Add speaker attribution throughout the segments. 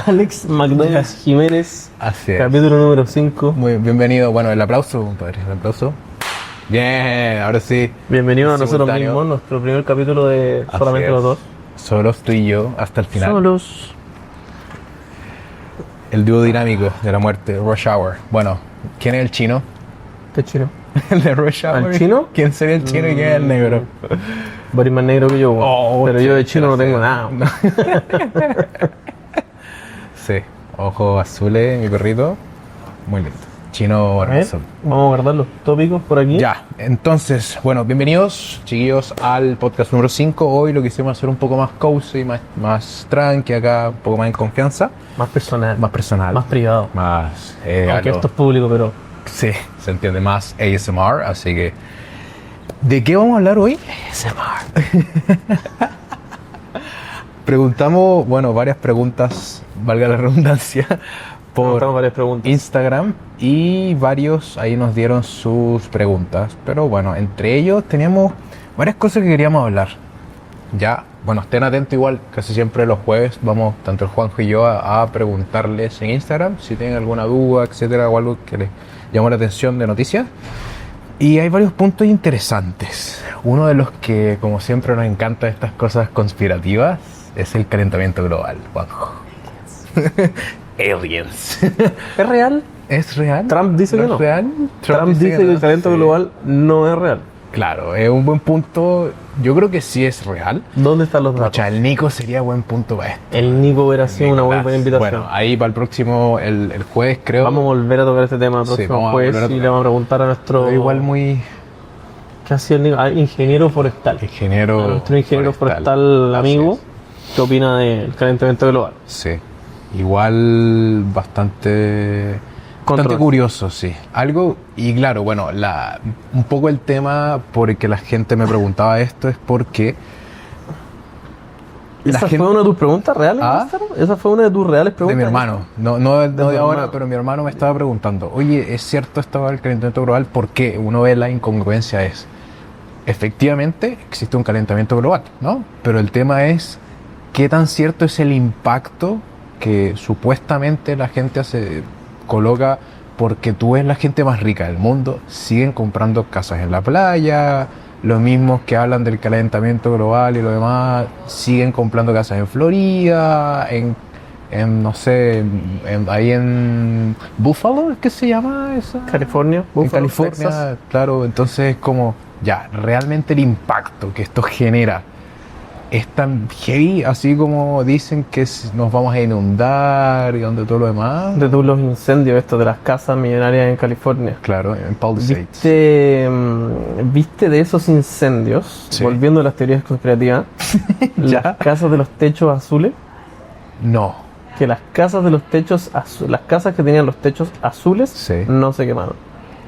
Speaker 1: Alex McDonald's Jiménez,
Speaker 2: Así es.
Speaker 1: capítulo número 5.
Speaker 2: Muy bienvenido. Bueno, el aplauso, compadre. El aplauso. Bien, ahora sí.
Speaker 1: Bienvenido a nosotros
Speaker 2: Simultáneo.
Speaker 1: mismos, nuestro primer capítulo de
Speaker 2: Así
Speaker 1: solamente
Speaker 2: es.
Speaker 1: los dos.
Speaker 2: Solos tú y yo hasta el final.
Speaker 1: Solos.
Speaker 2: El dúo dinámico de la muerte, Rush Hour. Bueno, ¿quién es el chino?
Speaker 1: ¿Qué chino?
Speaker 2: El de Rush Hour.
Speaker 1: ¿El chino?
Speaker 2: ¿Quién sería el chino y quién es el negro?
Speaker 1: Boris más negro que yo, weón.
Speaker 2: Oh,
Speaker 1: pero yo de chino no
Speaker 2: sí,
Speaker 1: tengo
Speaker 2: sí.
Speaker 1: nada.
Speaker 2: Sí, ojos azules, mi perrito. Muy lindo. Chino
Speaker 1: A ver,
Speaker 2: hermoso.
Speaker 1: vamos a guardar los tópicos por aquí.
Speaker 2: Ya, entonces, bueno, bienvenidos, chiquillos, al podcast número 5. Hoy lo quisimos hacer un poco más cozy, más tranqui acá, un poco más en confianza,
Speaker 1: Más personal,
Speaker 2: más personal,
Speaker 1: más privado.
Speaker 2: más...
Speaker 1: Aunque
Speaker 2: algo-
Speaker 1: esto es público, pero
Speaker 2: Sí, se entiende más ASMR, así que... ¿De qué vamos a hablar hoy? ASMR. Preguntamos, bueno, varias preguntas, valga la redundancia, por
Speaker 1: tengo varias preguntas.
Speaker 2: Instagram y varios ahí nos dieron sus preguntas, pero bueno, entre ellos teníamos varias cosas que queríamos hablar. Ya, bueno, estén atentos igual, casi siempre los jueves vamos, tanto el Juanjo y yo, a preguntarles en Instagram si tienen alguna duda, etcétera, o algo que les llamó la atención de noticias. Y hay varios puntos interesantes. Uno de los que, como siempre, nos encanta estas cosas conspirativas es el calentamiento global, Juanjo. Aliens.
Speaker 1: ¿es real?
Speaker 2: ¿Es real?
Speaker 1: Trump dice que
Speaker 2: ¿Es
Speaker 1: no.
Speaker 2: real?
Speaker 1: Trump dice que el
Speaker 2: no.
Speaker 1: talento
Speaker 2: Sí.
Speaker 1: global no es real.
Speaker 2: Claro, es un buen punto. Yo creo que sí es real.
Speaker 1: ¿Dónde están los datos?
Speaker 2: Pucha, el Nico sería buen punto para esto.
Speaker 1: El Nico hubiera sido una buena invitación.
Speaker 2: Bueno, ahí para el próximo, el jueves creo.
Speaker 1: Vamos a volver a tocar este tema el
Speaker 2: Sí,
Speaker 1: próximo
Speaker 2: vamos a
Speaker 1: jueves
Speaker 2: volver a
Speaker 1: y
Speaker 2: tocar.
Speaker 1: le vamos a preguntar a nuestro...
Speaker 2: Pero igual muy
Speaker 1: ¿Qué hacía el Nico? Ah, ingeniero forestal.
Speaker 2: ingeniero.
Speaker 1: A nuestro ingeniero forestal
Speaker 2: Así
Speaker 1: amigo.
Speaker 2: es.
Speaker 1: ¿Qué opina del calentamiento global?
Speaker 2: Sí. Igual bastante
Speaker 1: Controversia.
Speaker 2: curioso, sí. Algo, y claro, bueno, un poco el tema por el que la gente me preguntaba esto es porque
Speaker 1: ¿Esa fue una de tus preguntas reales,
Speaker 2: ¿Ah?
Speaker 1: Instagram? ¿Esa fue una de tus reales
Speaker 2: de
Speaker 1: preguntas?
Speaker 2: mi hermano, no de
Speaker 1: tu
Speaker 2: ahora,
Speaker 1: hermano.
Speaker 2: pero mi hermano me estaba preguntando, oye, ¿es cierto esto del calentamiento global? ¿Por qué? Uno ve la incongruencia efectivamente existe un calentamiento global, ¿no? Pero el tema es qué tan cierto es el impacto que supuestamente la gente coloca, porque tú ves la gente más rica del mundo, siguen comprando casas en la playa, los mismos que hablan del calentamiento global y lo demás, siguen comprando casas en Florida, no sé, ahí en Buffalo, ¿qué se llama esa?
Speaker 1: California,
Speaker 2: En
Speaker 1: Buffalo,
Speaker 2: California,
Speaker 1: Texas.
Speaker 2: claro, entonces como, ya, realmente el impacto que esto genera es tan heavy, así como dicen que nos vamos a inundar y donde todo lo demás.
Speaker 1: De todos los incendios estos de las casas millonarias en California.
Speaker 2: Claro, en Palisades.
Speaker 1: ¿Viste de esos incendios?
Speaker 2: Sí.
Speaker 1: Volviendo a las teorías conspirativas.
Speaker 2: Ya.
Speaker 1: Las casas de los techos azules.
Speaker 2: No,
Speaker 1: Que las casas de los techos las casas que tenían los techos azules
Speaker 2: Sí.
Speaker 1: no se quemaron.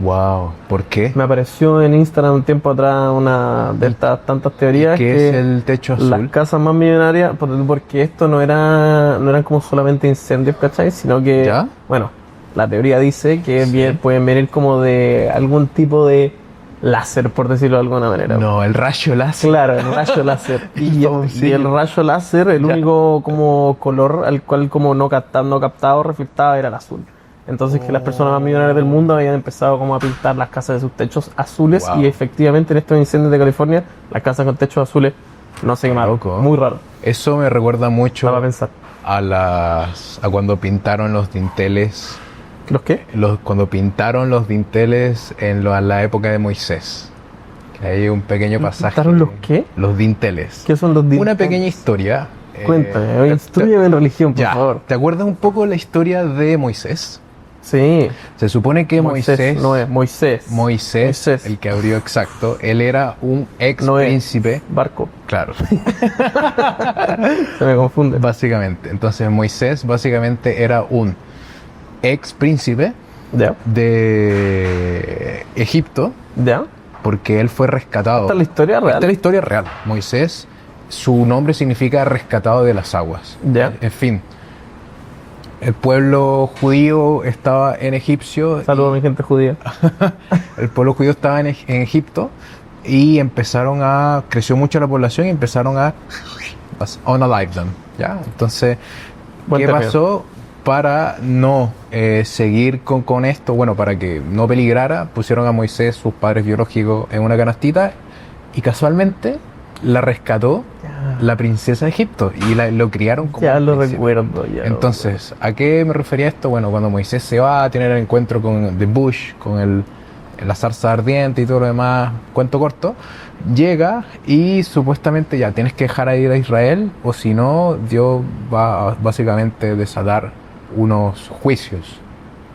Speaker 2: wow, ¿por qué?
Speaker 1: Me apareció en Instagram un tiempo atrás una de estas tantas teorías
Speaker 2: ¿Qué
Speaker 1: que
Speaker 2: es el techo
Speaker 1: las
Speaker 2: azul?
Speaker 1: casas más millonarias, porque esto no eran como solamente incendios, ¿cachai? Sino que,
Speaker 2: ¿Ya?
Speaker 1: bueno, la teoría dice que
Speaker 2: Sí.
Speaker 1: pueden venir como de algún tipo de láser, por decirlo de alguna manera.
Speaker 2: No, el rayo láser.
Speaker 1: Claro, el rayo láser. y el rayo láser, el
Speaker 2: Ya.
Speaker 1: único como color al cual como no captado, reflectaba era el azul. Entonces que las personas más millonarias del mundo habían empezado como a pintar las casas de sus techos azules
Speaker 2: Wow.
Speaker 1: y efectivamente en estos incendios de California las casas con techos azules no se quemaron.
Speaker 2: Loco.
Speaker 1: Muy raro.
Speaker 2: Eso me recuerda mucho
Speaker 1: Para pensar.
Speaker 2: a cuando pintaron los dinteles,
Speaker 1: ¿Los qué?
Speaker 2: cuando pintaron los dinteles en la época de Moisés. Que hay un pequeño pasaje.
Speaker 1: ¿Pintaron los qué?
Speaker 2: Los dinteles.
Speaker 1: ¿Qué son los
Speaker 2: Una
Speaker 1: dinteles?
Speaker 2: pequeña historia.
Speaker 1: Cuéntame, oye, instrúyeme en religión, por
Speaker 2: Ya,
Speaker 1: favor.
Speaker 2: ¿te acuerdas un poco la historia de Moisés?
Speaker 1: Sí.
Speaker 2: Se supone que Moisés,
Speaker 1: no es Moisés.
Speaker 2: Moisés, el que abrió exacto, él era un ex
Speaker 1: No es.
Speaker 2: príncipe.
Speaker 1: Barco.
Speaker 2: Claro,
Speaker 1: Se me confunde.
Speaker 2: básicamente. Entonces Moisés básicamente era un ex príncipe
Speaker 1: ¿Ya?
Speaker 2: de Egipto,
Speaker 1: ¿Ya?
Speaker 2: porque él fue rescatado.
Speaker 1: ¿Esta es la historia real?
Speaker 2: Esta es la historia real. Moisés, su nombre significa rescatado de las aguas.
Speaker 1: ¿Ya?
Speaker 2: En fin, el pueblo judío estaba en Egipcio.
Speaker 1: Saludos a mi gente judía.
Speaker 2: El pueblo judío estaba en Egipto y creció mucho la población y empezaron a unalive them, ¿ya? Entonces,
Speaker 1: Buen
Speaker 2: ¿Qué
Speaker 1: término.
Speaker 2: pasó? Para no seguir con esto, bueno, para que no peligrara, pusieron a Moisés, sus padres biológicos, en una canastita y casualmente la rescató la princesa de Egipto y lo criaron como
Speaker 1: Ya
Speaker 2: un
Speaker 1: lo
Speaker 2: príncipe.
Speaker 1: recuerdo, ya.
Speaker 2: Entonces, ¿a qué me refería esto? Bueno, cuando Moisés se va a tener el encuentro con The Bush, con la zarza ardiente y todo lo demás, cuento corto, llega y supuestamente ya tienes que dejar a ir a Israel o si no, Dios va a básicamente desatar unos juicios.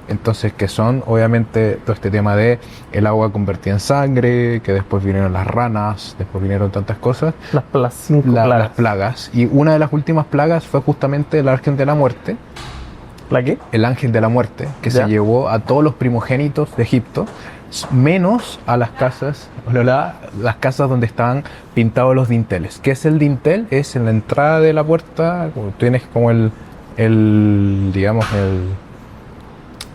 Speaker 2: Entonces, que son obviamente todo este tema de el agua convertida en sangre, que después vinieron las ranas, después vinieron tantas cosas,
Speaker 1: Las 5
Speaker 2: las
Speaker 1: plagas.
Speaker 2: plagas. Y una de las últimas plagas fue justamente el ángel de la muerte,
Speaker 1: ¿La qué?
Speaker 2: el ángel de la muerte, que
Speaker 1: Ya.
Speaker 2: se llevó a todos los primogénitos de Egipto, menos a las casas, las casas donde estaban pintados los dinteles. ¿Qué es el dintel? Es en la entrada de la puerta, tienes como digamos,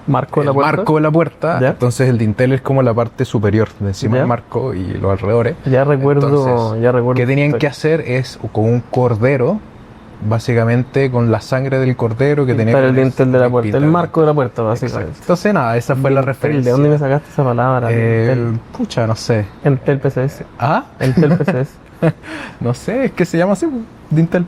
Speaker 1: Marco de la
Speaker 2: el
Speaker 1: puerta.
Speaker 2: marco de la puerta,
Speaker 1: Ya.
Speaker 2: entonces el dintel es como la parte superior de encima
Speaker 1: Ya.
Speaker 2: del marco y los alrededores.
Speaker 1: Ya recuerdo,
Speaker 2: Entonces,
Speaker 1: ya recuerdo.
Speaker 2: ¿qué tenían
Speaker 1: esta
Speaker 2: que
Speaker 1: historia.
Speaker 2: hacer? Es con un cordero, básicamente con la sangre del cordero que tenía
Speaker 1: Pintar el
Speaker 2: que
Speaker 1: dintel de la puerta,
Speaker 2: pintar
Speaker 1: el
Speaker 2: el
Speaker 1: marco de la puerta,
Speaker 2: Exacto.
Speaker 1: básicamente.
Speaker 2: Entonces nada, esa fue la
Speaker 1: Dintel,
Speaker 2: referencia.
Speaker 1: ¿de dónde me sacaste esa palabra?
Speaker 2: Pucha, no sé.
Speaker 1: Entel PCS.
Speaker 2: ¿Ah?
Speaker 1: Entel PCS.
Speaker 2: No sé, es que se llama así, dintel.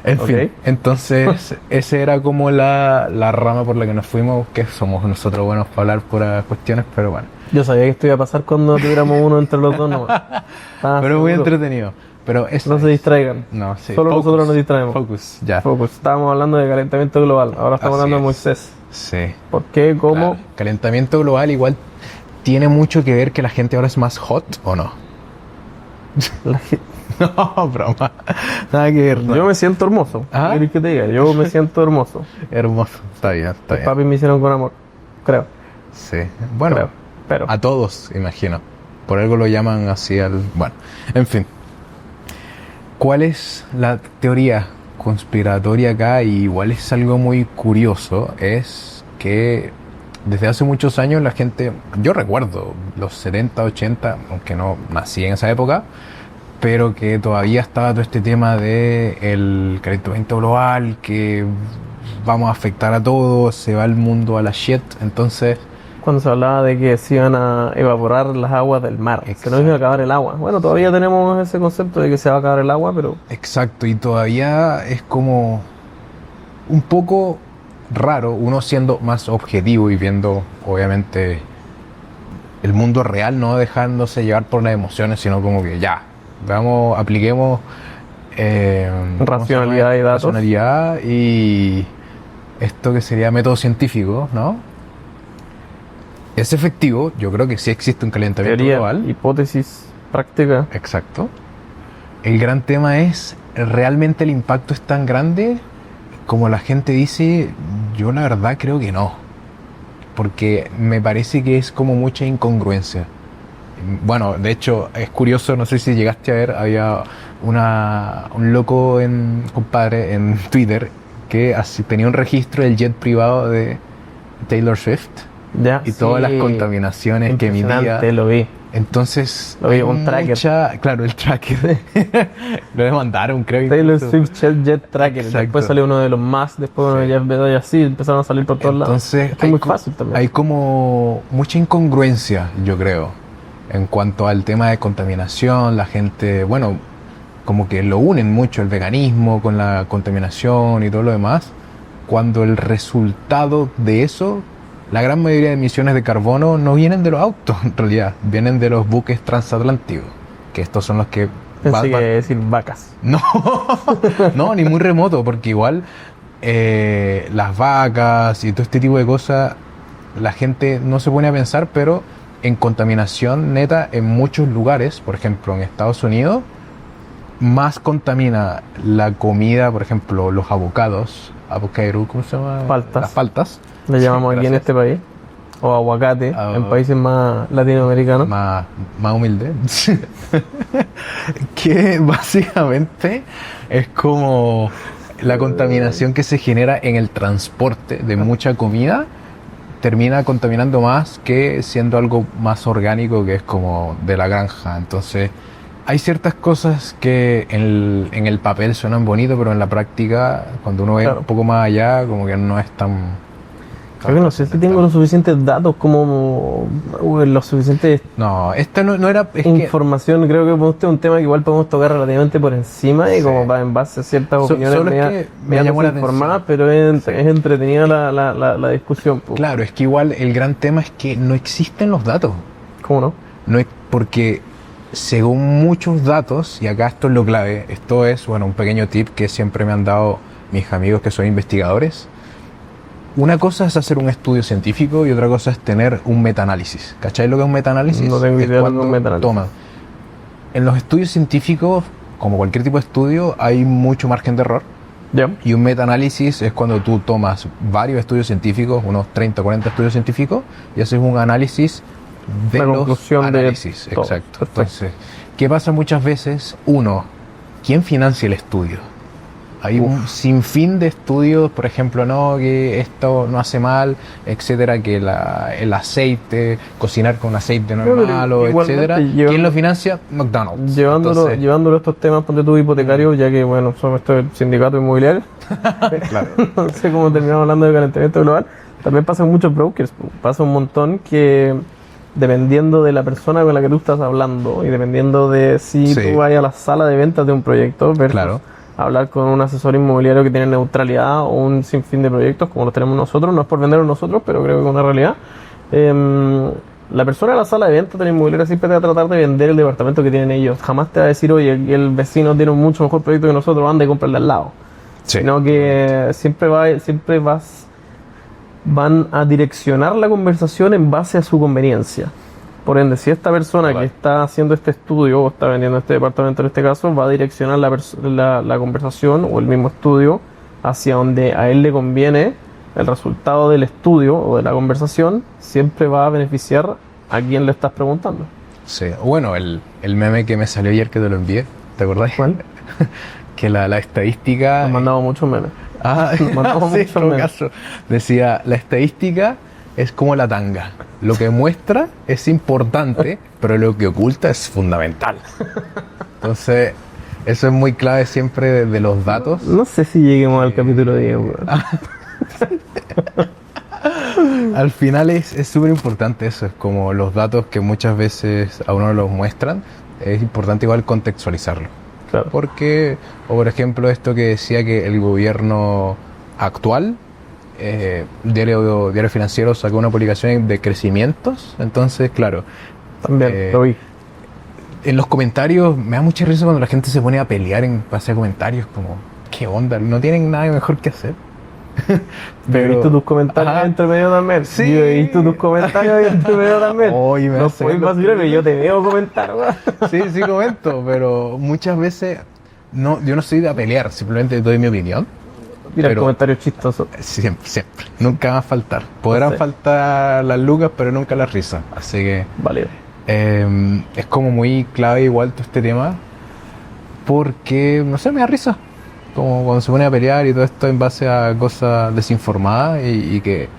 Speaker 2: En
Speaker 1: Ok.
Speaker 2: fin, entonces ese era como la rama por la que nos fuimos, que somos nosotros buenos para hablar puras cuestiones, pero bueno.
Speaker 1: Yo sabía que esto iba a pasar cuando tuviéramos uno entre los dos, no.
Speaker 2: Pero muy entretenido. Pero eso
Speaker 1: No se distraigan.
Speaker 2: No, sí.
Speaker 1: Solo nosotros nos distraemos.
Speaker 2: Focus, ya.
Speaker 1: Focus. Estábamos hablando de calentamiento global, ahora estamos
Speaker 2: Así
Speaker 1: hablando de
Speaker 2: es.
Speaker 1: Moisés.
Speaker 2: Sí.
Speaker 1: ¿Por qué? ¿Cómo?
Speaker 2: Claro. Calentamiento global igual tiene mucho que ver que la gente ahora es más hot o no.
Speaker 1: La gente-
Speaker 2: No, broma. Nada que ver. no.
Speaker 1: Yo me siento hermoso.
Speaker 2: ¿Ah?
Speaker 1: ¿Qué querés que te diga? Yo me siento hermoso.
Speaker 2: Hermoso. Está bien, está
Speaker 1: Los
Speaker 2: bien.
Speaker 1: papis me hicieron con amor. Creo.
Speaker 2: Sí. Bueno,
Speaker 1: Creo. Pero.
Speaker 2: a todos, imagino. Por algo lo llaman así al... Bueno, en fin. ¿Cuál es la teoría conspiratoria acá? Y igual es algo muy curioso. Es que desde hace muchos años la gente... Yo recuerdo los 70, 80, aunque no nací en esa época, pero que todavía estaba todo este tema de el calentamiento global, que vamos a afectar a todos, se va el mundo a la shit. Entonces...
Speaker 1: Cuando se hablaba de que se iban a evaporar las aguas del mar, que no iba a acabar el agua. Bueno, todavía tenemos ese concepto de que se va a acabar el agua, pero
Speaker 2: Exacto, y todavía es como un poco raro, uno siendo más objetivo y viendo, obviamente, el mundo real, no dejándose llevar por las emociones, sino como que ya, vamos, apliquemos ¿cómo se llama?
Speaker 1: Racionalidad y datos.
Speaker 2: Racionalidad y esto que sería método científico, ¿no? Es efectivo, yo creo que sí existe un calentamiento
Speaker 1: teoría,
Speaker 2: global.
Speaker 1: hipótesis, práctica.
Speaker 2: Exacto. El gran tema es, ¿realmente el impacto es tan grande como la gente dice? Yo la verdad creo que no. Porque me parece que es como mucha incongruencia. Bueno, de hecho, es curioso, no sé si llegaste a ver, había un loco, compadre, en Twitter, que así tenía un registro del jet privado de Taylor Swift
Speaker 1: Ya,
Speaker 2: y todas las
Speaker 1: sí.
Speaker 2: contaminaciones que midía.
Speaker 1: Impresionante, lo vi.
Speaker 2: Entonces,
Speaker 1: Lo vi
Speaker 2: hay
Speaker 1: con tracker.
Speaker 2: Claro, el tracker. Lo demandaron, creo.
Speaker 1: Taylor
Speaker 2: incluso.
Speaker 1: Swift Jet Tracker.
Speaker 2: Exacto.
Speaker 1: Después salió uno de los más, después uno de
Speaker 2: Sí.
Speaker 1: Jeff Bezos y así empezaron a salir por todos lados.
Speaker 2: Entonces,
Speaker 1: Esto es muy fácil también.
Speaker 2: hay como mucha incongruencia, yo creo, en cuanto al tema de contaminación. La gente, bueno, como que lo unen mucho el veganismo con la contaminación y todo lo demás, cuando el resultado de eso, la gran mayoría de emisiones de carbono no vienen de los autos, en realidad, vienen de los buques transatlánticos, que estos son los que...
Speaker 1: Pensé que decir vacas.
Speaker 2: No, no, ni muy remoto, porque igual las vacas y todo este tipo de cosas, la gente no se pone a pensar, pero en contaminación neta en muchos lugares, por ejemplo en Estados Unidos, más contamina la comida, por ejemplo los avocados, avocado, ¿cómo se llama?
Speaker 1: Paltas.
Speaker 2: Las paltas.
Speaker 1: Le llamamos aquí en
Speaker 2: Gracias.
Speaker 1: este país. O aguacate,
Speaker 2: Ah,
Speaker 1: en países más latinoamericanos.
Speaker 2: Más humilde. Que básicamente es como la contaminación que se genera en el transporte de mucha comida termina contaminando más que siendo algo más orgánico, que es como de la granja. Entonces hay ciertas cosas que en el papel suenan bonito, pero en la práctica, cuando uno ve
Speaker 1: Claro.
Speaker 2: un poco más allá, como que no es tan...
Speaker 1: Creo que no sé si tengo los suficientes datos como los suficientes
Speaker 2: No, esta no era... Es que,
Speaker 1: información. Creo que este es un tema que igual podemos tocar relativamente por encima y
Speaker 2: Sí.
Speaker 1: como va en base a ciertas
Speaker 2: So-
Speaker 1: opiniones
Speaker 2: solo es
Speaker 1: media-
Speaker 2: que me
Speaker 1: media
Speaker 2: llamó la
Speaker 1: desinformadas,
Speaker 2: atención.
Speaker 1: pero es,
Speaker 2: Sí.
Speaker 1: es entretenida la discusión. Pues.
Speaker 2: claro, es que igual el gran tema es que no existen los datos.
Speaker 1: ¿Cómo no?
Speaker 2: No es porque según muchos datos, y acá esto es lo clave, esto es, bueno, un pequeño tip que siempre me han dado mis amigos que son investigadores. Una cosa es hacer un estudio científico y otra cosa es tener un metaanálisis. ¿Cachai lo que es un metaanálisis?
Speaker 1: No tengo
Speaker 2: Es
Speaker 1: idea de lo que es
Speaker 2: cuando
Speaker 1: un metaanálisis.
Speaker 2: toman. En los estudios científicos, como cualquier tipo de estudio, hay mucho margen de error.
Speaker 1: Ya.
Speaker 2: Y un metaanálisis es cuando tú tomas varios estudios científicos, unos 30 o 40 estudios científicos, y haces un análisis de
Speaker 1: La
Speaker 2: los
Speaker 1: conclusión de
Speaker 2: análisis.
Speaker 1: todo.
Speaker 2: Exacto.
Speaker 1: Perfecto.
Speaker 2: Entonces, ¿qué pasa muchas veces? Uno, ¿quién financia el estudio? Hay un sinfín de estudios, por ejemplo, no, que esto no hace mal, etcétera, que el aceite, cocinar con aceite no es
Speaker 1: Pero
Speaker 2: malo,
Speaker 1: igualmente
Speaker 2: etcétera.
Speaker 1: lleva-
Speaker 2: ¿Quién lo financia? McDonald's.
Speaker 1: Llevándolo a estos temas, ponte tú hipotecarios, ya que, bueno, somos esto del sindicato inmobiliario.
Speaker 2: Claro.
Speaker 1: No sé cómo terminamos hablando de calentamiento global. También pasa en muchos brokers. Pasa un montón que, dependiendo de la persona con la que tú estás hablando y dependiendo de si
Speaker 2: Sí.
Speaker 1: tú vayas a la sala de ventas de un proyecto versus
Speaker 2: Claro.
Speaker 1: hablar con un asesor inmobiliario que tiene neutralidad o un sinfín de proyectos como los tenemos nosotros, no es por venderlos nosotros, pero creo que es una realidad. La persona en la sala de ventas de la inmobiliaria siempre te va a tratar de vender el departamento que tienen ellos. Jamás te va a decir, oye, el vecino tiene un mucho mejor proyecto que nosotros, anda y cómprale al lado.
Speaker 2: Sí.
Speaker 1: Sino que van a direccionar la conversación en base a su conveniencia. Por ende, si esta persona
Speaker 2: Vale.
Speaker 1: que está haciendo este estudio o está vendiendo este departamento en este caso, va a direccionar la conversación o el mismo estudio hacia donde a él le conviene, el resultado del estudio o de la conversación siempre va a beneficiar a quien le estás preguntando.
Speaker 2: Sí, bueno, el meme que me salió ayer que te lo envié, ¿te acordás?
Speaker 1: ¿Cuál?
Speaker 2: Que la estadística...
Speaker 1: Nos mandamos muchos memes.
Speaker 2: Ah,
Speaker 1: Nos mandamos
Speaker 2: sí, en
Speaker 1: muchos
Speaker 2: todo
Speaker 1: memes.
Speaker 2: caso. Decía, la estadística es como la tanga. Lo que muestra es importante, pero lo que oculta es fundamental. Entonces, eso es muy clave siempre de los datos.
Speaker 1: No sé si lleguemos al capítulo 10, weón.
Speaker 2: Al final es súper importante eso, es como los datos que muchas veces a uno los muestran, es importante igual contextualizarlo.
Speaker 1: Claro.
Speaker 2: Porque, o por ejemplo, esto que decía que el gobierno actual, Diario Financiero sacó una publicación de crecimientos, entonces, claro,
Speaker 1: También, lo vi.
Speaker 2: en los comentarios me da mucha risa cuando la gente se pone a pelear en base a comentarios, como, ¿qué onda? No tienen nada mejor que hacer.
Speaker 1: He visto tus comentarios
Speaker 2: Ajá.
Speaker 1: entre medio también.
Speaker 2: Sí.
Speaker 1: Yo he visto tus comentarios entre medio también.
Speaker 2: Oye, me
Speaker 1: No
Speaker 2: hace
Speaker 1: puedes
Speaker 2: verlo.
Speaker 1: vacilar, pero yo te veo comentar, weón.
Speaker 2: Sí, comento, pero muchas veces yo no soy de pelear, simplemente doy mi opinión.
Speaker 1: Mira
Speaker 2: Pero-
Speaker 1: comentarios chistosos.
Speaker 2: Siempre, siempre. Nunca va a faltar. Podrán
Speaker 1: Sí.
Speaker 2: faltar las lucas, pero nunca las risas. Así que
Speaker 1: Vale.
Speaker 2: es como muy clave igual todo este tema. Porque, no sé, me da risa. Como cuando se pone a pelear y todo esto en base a cosas desinformadas y que,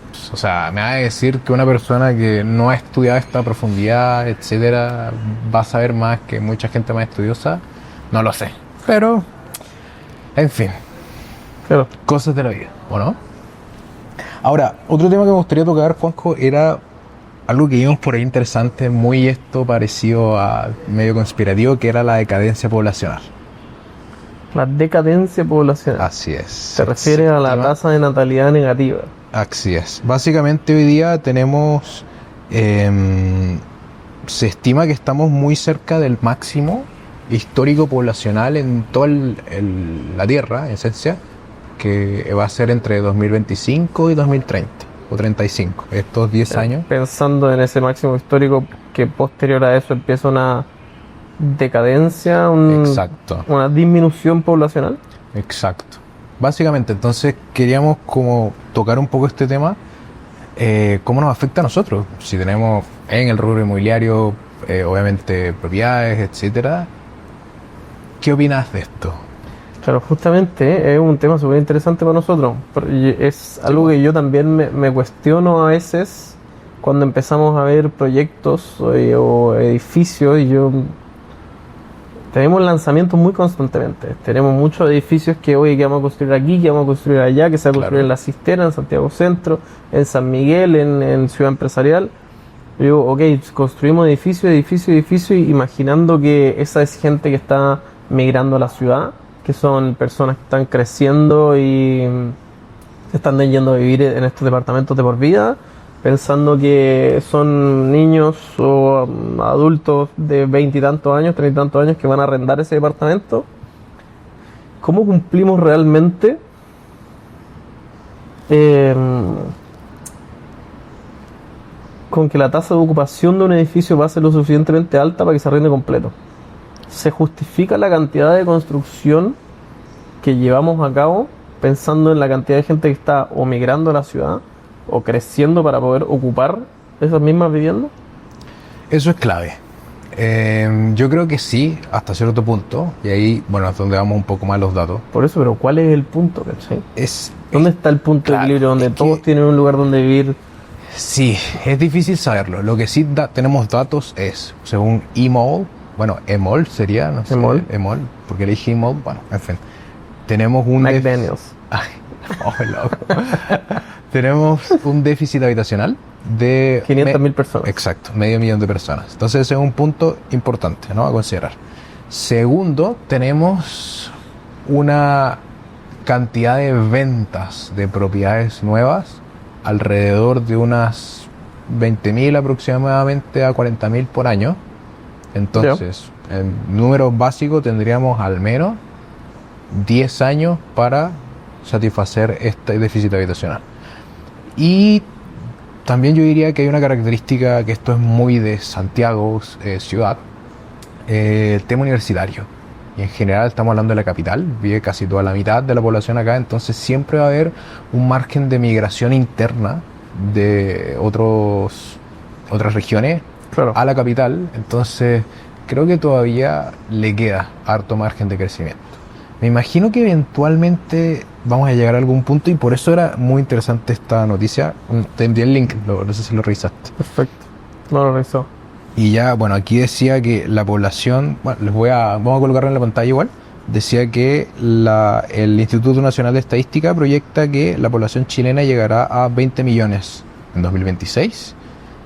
Speaker 2: pues, o sea, me va a decir que una persona que no ha estudiado esta profundidad, etcétera, va a saber más que mucha gente más estudiosa. No lo sé. Pero, en fin.
Speaker 1: Claro.
Speaker 2: Cosas de la vida, ¿o no? Ahora, otro tema que me gustaría tocar, Juanjo, era algo que vimos por ahí interesante, muy esto parecido a medio conspirativo, que era la decadencia poblacional.
Speaker 1: La decadencia poblacional.
Speaker 2: Así es.
Speaker 1: Se refiere a la
Speaker 2: Estima-
Speaker 1: tasa de natalidad negativa.
Speaker 2: Así es. Básicamente hoy día tenemos, se estima que estamos muy cerca del máximo histórico poblacional en toda la Tierra, en esencia, que va a ser entre 2025 y 2030, o 35, estos 10 años.
Speaker 1: Pensando en ese máximo histórico que posterior a eso empieza una decadencia,
Speaker 2: Exacto,
Speaker 1: una disminución poblacional.
Speaker 2: exacto. Básicamente, entonces queríamos como tocar un poco este tema, cómo nos afecta a nosotros, si tenemos en el rubro inmobiliario, obviamente propiedades, etcétera. ¿Qué opinas de esto?
Speaker 1: Claro, justamente es un tema súper interesante para nosotros. Es algo que yo también me cuestiono a veces cuando empezamos a ver proyectos o edificios y yo tenemos lanzamientos muy constantemente. Tenemos muchos edificios que hoy que vamos a construir aquí, que vamos a construir allá, que se va a construir en La Cisterna, en Santiago Centro, en San Miguel, en Ciudad Empresarial. Yo digo, ok, construimos edificio, imaginando que esa es gente que está migrando a la ciudad, que son personas que están creciendo y están yendo a vivir en estos departamentos de por vida, pensando que son niños o adultos de 20 y tantos años, 30 y tantos años que van a arrendar ese departamento. ¿Cómo cumplimos realmente con que la tasa de ocupación de un edificio va a ser lo suficientemente alta para que se arrende completo? ¿Se justifica la cantidad de construcción que llevamos a cabo pensando en la cantidad de gente que está o migrando a la ciudad o creciendo para poder ocupar esas mismas viviendas?
Speaker 2: Eso es clave. Yo creo que sí, hasta cierto punto, y ahí, bueno, es donde vamos un poco más los datos.
Speaker 1: Por eso, pero ¿cuál es el punto? ¿Dónde está el punto de equilibrio donde todos tienen un lugar donde vivir?
Speaker 2: Sí, es difícil saberlo. Lo que sí tenemos datos es, según EMOL, bueno, EMOL sería, no sé, EMOL, porque le dije EMOL, bueno, en fin. Tenemos un
Speaker 1: McDaniels.
Speaker 2: Loco. Tenemos un déficit habitacional de
Speaker 1: 500.000 personas.
Speaker 2: Exacto, 500.000 de personas. Entonces ese es un punto importante, ¿no?, a considerar. Segundo, tenemos una cantidad de ventas de propiedades nuevas alrededor de unas 20.000 aproximadamente a 40.000 por año. Entonces, en números básicos tendríamos al menos 10 años para satisfacer este déficit habitacional. Y también yo diría que hay una característica que esto es muy de Santiago, ciudad, el tema universitario. Y en general estamos hablando de la capital, vive casi toda la mitad de la población acá, entonces siempre va a haber un margen de migración interna de otras regiones a la capital. Entonces creo que todavía le queda harto margen de crecimiento. Me imagino que eventualmente vamos a llegar a algún punto, y por eso era muy interesante esta noticia. Te envié el link, no sé si lo revisaste.
Speaker 1: Perfecto, no lo revisó.
Speaker 2: Y ya, bueno, aquí decía que la población, bueno, vamos a colocarlo en la pantalla igual. Decía que el Instituto Nacional de Estadística proyecta que la población chilena llegará a 20 millones en 2026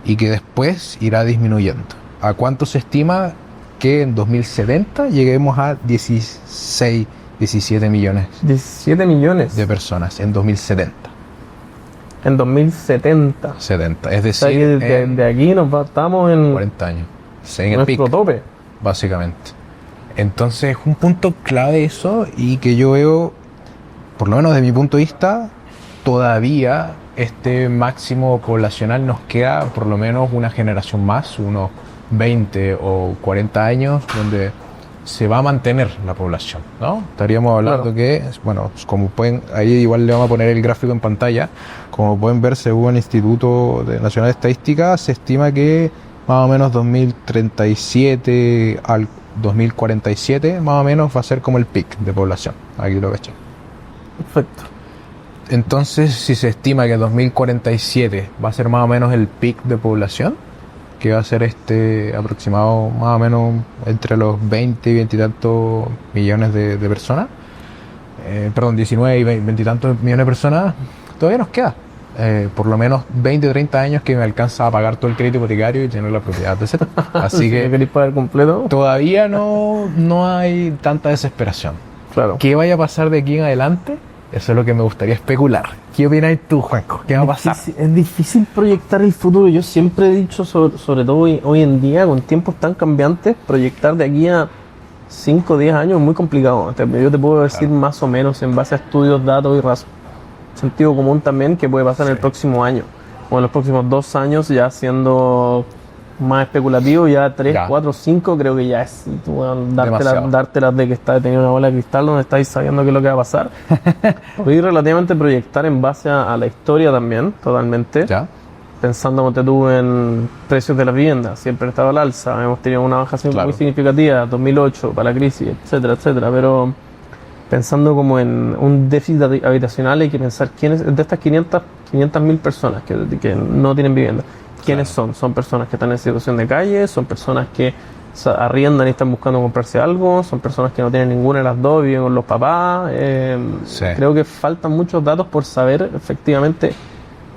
Speaker 2: y que después irá disminuyendo. ¿A cuánto se estima que en 2070 lleguemos a 17 millones?
Speaker 1: 17 millones
Speaker 2: de personas en 2070.
Speaker 1: En 2070.
Speaker 2: 70, es decir,
Speaker 1: o sea, de aquí estamos en
Speaker 2: 40 años. En el
Speaker 1: nuestro
Speaker 2: pic,
Speaker 1: tope.
Speaker 2: básicamente. Entonces es un punto clave eso, y que yo veo, por lo menos de mi punto de vista, todavía este máximo poblacional nos queda por lo menos una generación más, unos 20 o 40 años, donde se va a mantener la población, ¿no? Estaríamos hablando que, bueno, como pueden, ahí igual le vamos a poner el gráfico en pantalla, como pueden ver, según el Instituto Nacional de Estadística, se estima que más o menos 2037 al 2047, más o menos va a ser como el pic de población. Aquí lo veis.
Speaker 1: Perfecto.
Speaker 2: Entonces, si se estima que 2047 va a ser más o menos el pic de población, que va a ser aproximado más o menos entre los 20 y 20 y tantos millones de personas, 19 y 20 y tantos millones de personas, todavía nos queda por lo menos 20 o 30 años que me alcanza a pagar todo el crédito hipotecario y tener la propiedad, etc. Así que
Speaker 1: ¿queréis pagar completo?
Speaker 2: Todavía no hay tanta desesperación.
Speaker 1: Claro.
Speaker 2: ¿Qué vaya a pasar de aquí en adelante? Eso es lo que me gustaría especular. ¿Qué opinas tú, Juanco? ¿Qué va a pasar?
Speaker 1: Es difícil proyectar el futuro. Yo siempre he dicho, sobre todo hoy en día, con tiempos tan cambiantes, proyectar de aquí a 5 o 10 años es muy complicado. Yo te puedo decir más o menos en base a estudios, datos y sentido común también, que puede pasar en el próximo año. O en los próximos 2 años, ya siendo más especulativo, ya 3, 4, 5, creo que ya es dártelas de que está detenido una bola de cristal donde estáis sabiendo qué es lo que va a pasar. Podéis relativamente proyectar en base a la historia también, totalmente.
Speaker 2: ¿Ya?
Speaker 1: Pensando, como tú, en precios de las viviendas, siempre ha estado al alza, hemos tenido una baja muy significativa, 2008, para la crisis, etcétera, etcétera, pero pensando como en un déficit habitacional, hay que pensar quiénes de estas 500.000 personas que no tienen vivienda. ¿Quiénes son? ¿Son personas que están en situación de calle? ¿Son personas que arriendan y están buscando comprarse algo, son personas que no tienen ninguna de las dos, viven con los papás.
Speaker 2: Sí.
Speaker 1: Creo que faltan muchos datos por saber efectivamente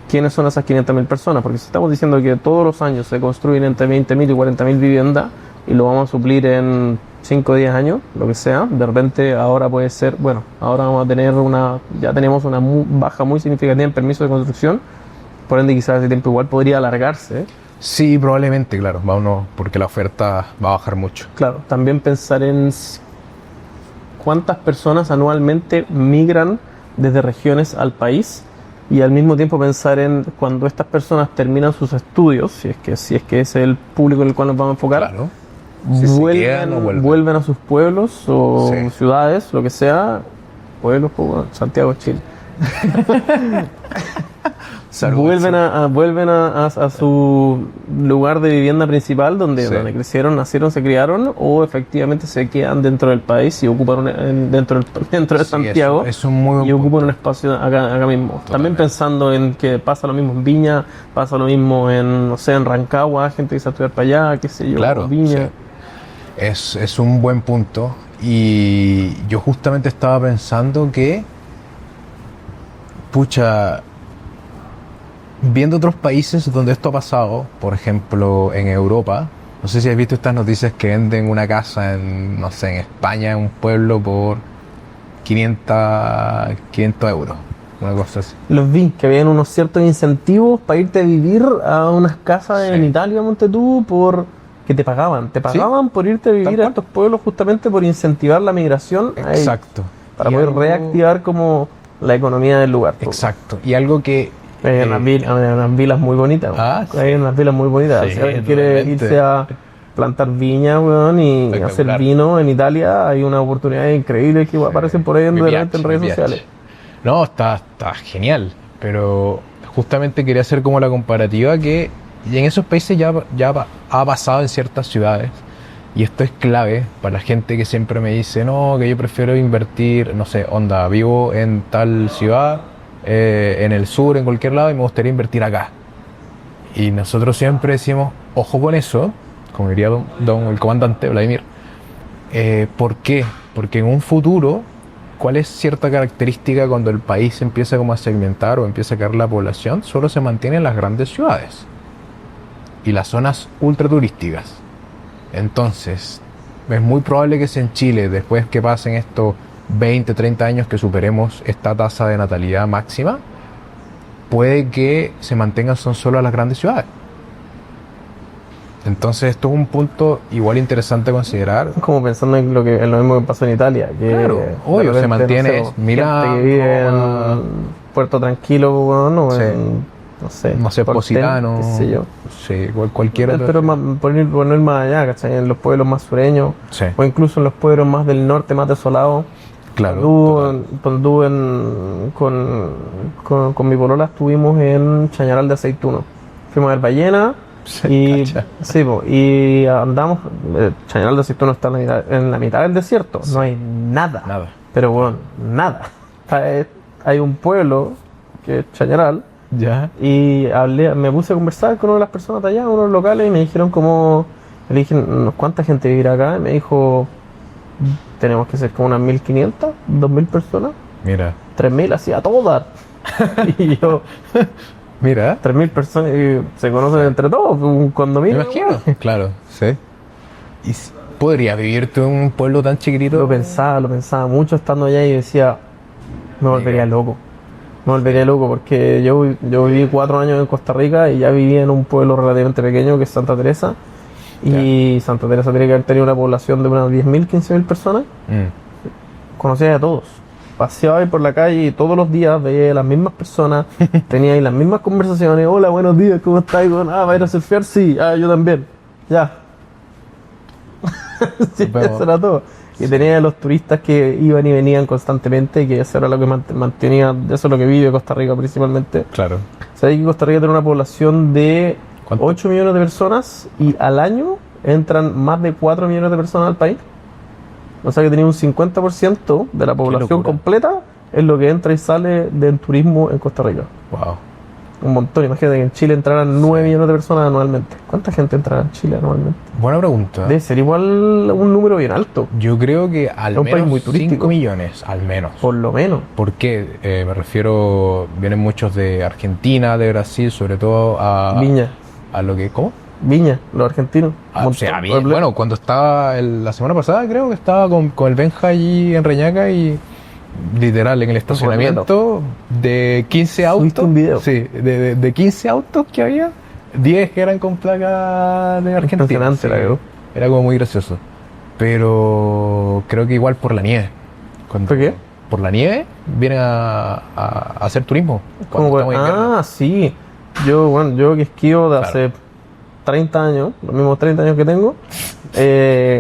Speaker 1: quiénes son esas 500.000 personas, porque si estamos diciendo que todos los años se construyen entre 20.000 y 40.000 viviendas y lo vamos a suplir en 5 o 10 años, lo que sea, de repente ahora puede ser, bueno, ahora vamos a tener ya tenemos una baja muy significativa en permisos de construcción, por ende quizás ese tiempo igual podría alargarse.
Speaker 2: Sí, probablemente, claro, porque la oferta va a bajar mucho.
Speaker 1: Claro, también pensar en cuántas personas anualmente migran desde regiones al país y al mismo tiempo pensar en cuando estas personas terminan sus estudios, si es que es el público en el cual nos vamos a enfocar,
Speaker 2: Claro. Si se quedan o
Speaker 1: vuelven a sus pueblos o
Speaker 2: Sí.
Speaker 1: ciudades, lo que sea, pueblos como Santiago, Chile. Vuelven a su lugar de vivienda principal donde
Speaker 2: Sí.
Speaker 1: crecieron, nacieron, se criaron, o efectivamente se quedan dentro del país y ocupan dentro de
Speaker 2: Sí,
Speaker 1: Santiago
Speaker 2: es un muy buen
Speaker 1: y ocupan
Speaker 2: punto.
Speaker 1: un espacio acá mismo. También
Speaker 2: Totalmente.
Speaker 1: pensando en que pasa lo mismo en Viña, pasa lo mismo en, no sé, en Rancagua, gente que se va a estudiar para allá, qué sé yo,
Speaker 2: Claro,
Speaker 1: Viña.
Speaker 2: sí. Es un buen punto. Y yo justamente estaba pensando que, pucha, viendo otros países donde esto ha pasado, por ejemplo en Europa, no sé si has visto estas noticias que venden una casa en, no sé, en España, en un pueblo por 500 euros, una cosa así.
Speaker 1: Los vi, que habían unos ciertos incentivos para irte a vivir a unas casas
Speaker 2: Sí.
Speaker 1: en Italia, monte tú, que te pagaban por irte a
Speaker 2: Tal
Speaker 1: vivir a
Speaker 2: cual.
Speaker 1: estos pueblos justamente por incentivar la migración a ellos,
Speaker 2: Exacto.
Speaker 1: para
Speaker 2: Y
Speaker 1: poder
Speaker 2: algo-
Speaker 1: reactivar como la economía del lugar.
Speaker 2: Exacto. Y algo que...
Speaker 1: Hay unas vilas muy bonitas.
Speaker 2: Ah,
Speaker 1: Hay unas vilas muy bonitas.
Speaker 2: Sí,
Speaker 1: Si alguien quiere
Speaker 2: totalmente.
Speaker 1: irse a plantar viña, weón, y hacer
Speaker 2: Espectacular.
Speaker 1: vino en Italia, hay una oportunidad increíble que aparecen por ahí
Speaker 2: Mi
Speaker 1: de repente
Speaker 2: viaje,
Speaker 1: en redes
Speaker 2: mi viaje.
Speaker 1: sociales.
Speaker 2: No, está genial, pero justamente quería hacer como la comparativa que y en esos países ya ha pasado en ciertas ciudades y esto es clave para la gente que siempre me dice, no, que yo prefiero invertir, no sé, onda, vivo en tal ciudad, en el sur, en cualquier lado y me gustaría invertir acá. Y nosotros siempre decimos, ojo con eso, como diría el comandante Vladimir. ¿Por qué? Porque en un futuro, ¿cuál es cierta característica cuando el país empieza como a segmentar o empieza a caer la población? Solo se mantiene en las grandes ciudades y las zonas ultra turísticas. Entonces, es muy probable que sea en Chile, después que pasen estos 20, 30 años que superemos esta tasa de natalidad máxima, puede que se mantengan son solo las grandes ciudades. Entonces esto es un punto igual interesante a considerar.
Speaker 1: Como pensando en lo mismo que pasó en Italia, que
Speaker 2: Claro,
Speaker 1: de
Speaker 2: obvio, se
Speaker 1: repente,
Speaker 2: mantiene
Speaker 1: no sé,
Speaker 2: Milán,
Speaker 1: gente que vive
Speaker 2: Roma.
Speaker 1: en Puerto Tranquilo, weón, o
Speaker 2: Sí.
Speaker 1: en, no sé, Portén,
Speaker 2: Positano,
Speaker 1: qué sé yo.
Speaker 2: sí, cualquiera.
Speaker 1: Pero por ir más allá, ¿cachai? En los pueblos más sureños,
Speaker 2: Sí,
Speaker 1: o incluso en los pueblos más del norte, más desolados.
Speaker 2: claro.
Speaker 1: Cuando
Speaker 2: total.
Speaker 1: con mi polola estuvimos en Chañaral de Aceituno. Fuimos a ver ballena y,
Speaker 2: Cacha.
Speaker 1: sí, y andamos. Chañaral de Aceituno está en la mitad del desierto, no hay nada.
Speaker 2: Nada.
Speaker 1: Pero bueno, nada. Hay un pueblo que es Chañaral
Speaker 2: Ya.
Speaker 1: y me puse a conversar con una de las personas de allá, unos locales, y me dijeron le dije, ¿cuánta gente vivirá acá? Y me dijo, tenemos que ser como unas 1.500, 2.000 personas,
Speaker 2: Mira,
Speaker 1: 3.000, así a todas. Y yo,
Speaker 2: mira.
Speaker 1: 3.000 personas, y se conocen entre todos, un
Speaker 2: Me
Speaker 1: condominio.
Speaker 2: imagino. Claro, sí. ¿Y podría vivirte en un pueblo tan chiquitito?
Speaker 1: Lo pensaba mucho estando allá y decía, me volvería loco. Me volvería loco porque yo viví 4 años en Costa Rica y ya vivía en un pueblo relativamente pequeño que es Santa Teresa. Y Santa Teresa tiene que haber tenido una población de unas 10.000, 15.000 personas. Conocía a todos. Paseaba ahí por la calle y todos los días veía a las mismas personas, tenía ahí las mismas conversaciones. Hola, buenos días, ¿cómo estás? ¿Va a ir a surfear? Sí, yo también. Ya. Sí,
Speaker 2: Pero-
Speaker 1: eso era todo. Y tenía a los turistas que iban y venían constantemente, que eso era lo que mantenía, eso es lo que vive Costa Rica principalmente.
Speaker 2: Claro.
Speaker 1: Sabéis que Costa Rica tiene una población de
Speaker 2: ¿Cuánto?
Speaker 1: 8 millones de personas y al año entran más de 4 millones de personas al país. O sea que tenía un 50% de la población
Speaker 2: locura.
Speaker 1: completa es lo que entra y sale del turismo en Costa Rica.
Speaker 2: Wow.
Speaker 1: Un montón. Imagínate que en Chile entraran 9 millones de personas anualmente. ¿Cuánta gente entrará en Chile anualmente?
Speaker 2: Buena pregunta.
Speaker 1: Debe ser igual un número bien alto.
Speaker 2: Yo creo que al
Speaker 1: Es un país
Speaker 2: menos
Speaker 1: muy turístico.
Speaker 2: 5 millones, al menos.
Speaker 1: Por lo menos.
Speaker 2: ¿Por qué? Me refiero, vienen muchos de Argentina, de Brasil, sobre todo
Speaker 1: Viña.
Speaker 2: a lo que... ¿Cómo?
Speaker 1: Viña, los argentinos.
Speaker 2: O sea, bueno, cuando estaba la semana pasada creo que estaba con el Benja allí en Reñaca y literal en el estacionamiento de 15 autos.
Speaker 1: ¿Subiste un video?
Speaker 2: Sí, de 15 autos que había, 10 eran con placa de Argentina.
Speaker 1: Impresionante, la verdad.
Speaker 2: Era como muy gracioso. Pero creo que igual por la nieve.
Speaker 1: ¿Por qué?
Speaker 2: Por la nieve vienen a hacer turismo.
Speaker 1: ¿Cómo,
Speaker 2: cuando estamos en invierno.
Speaker 1: sí. Yo que esquío de
Speaker 2: Claro.
Speaker 1: hace 30 años, los mismos 30 años que tengo.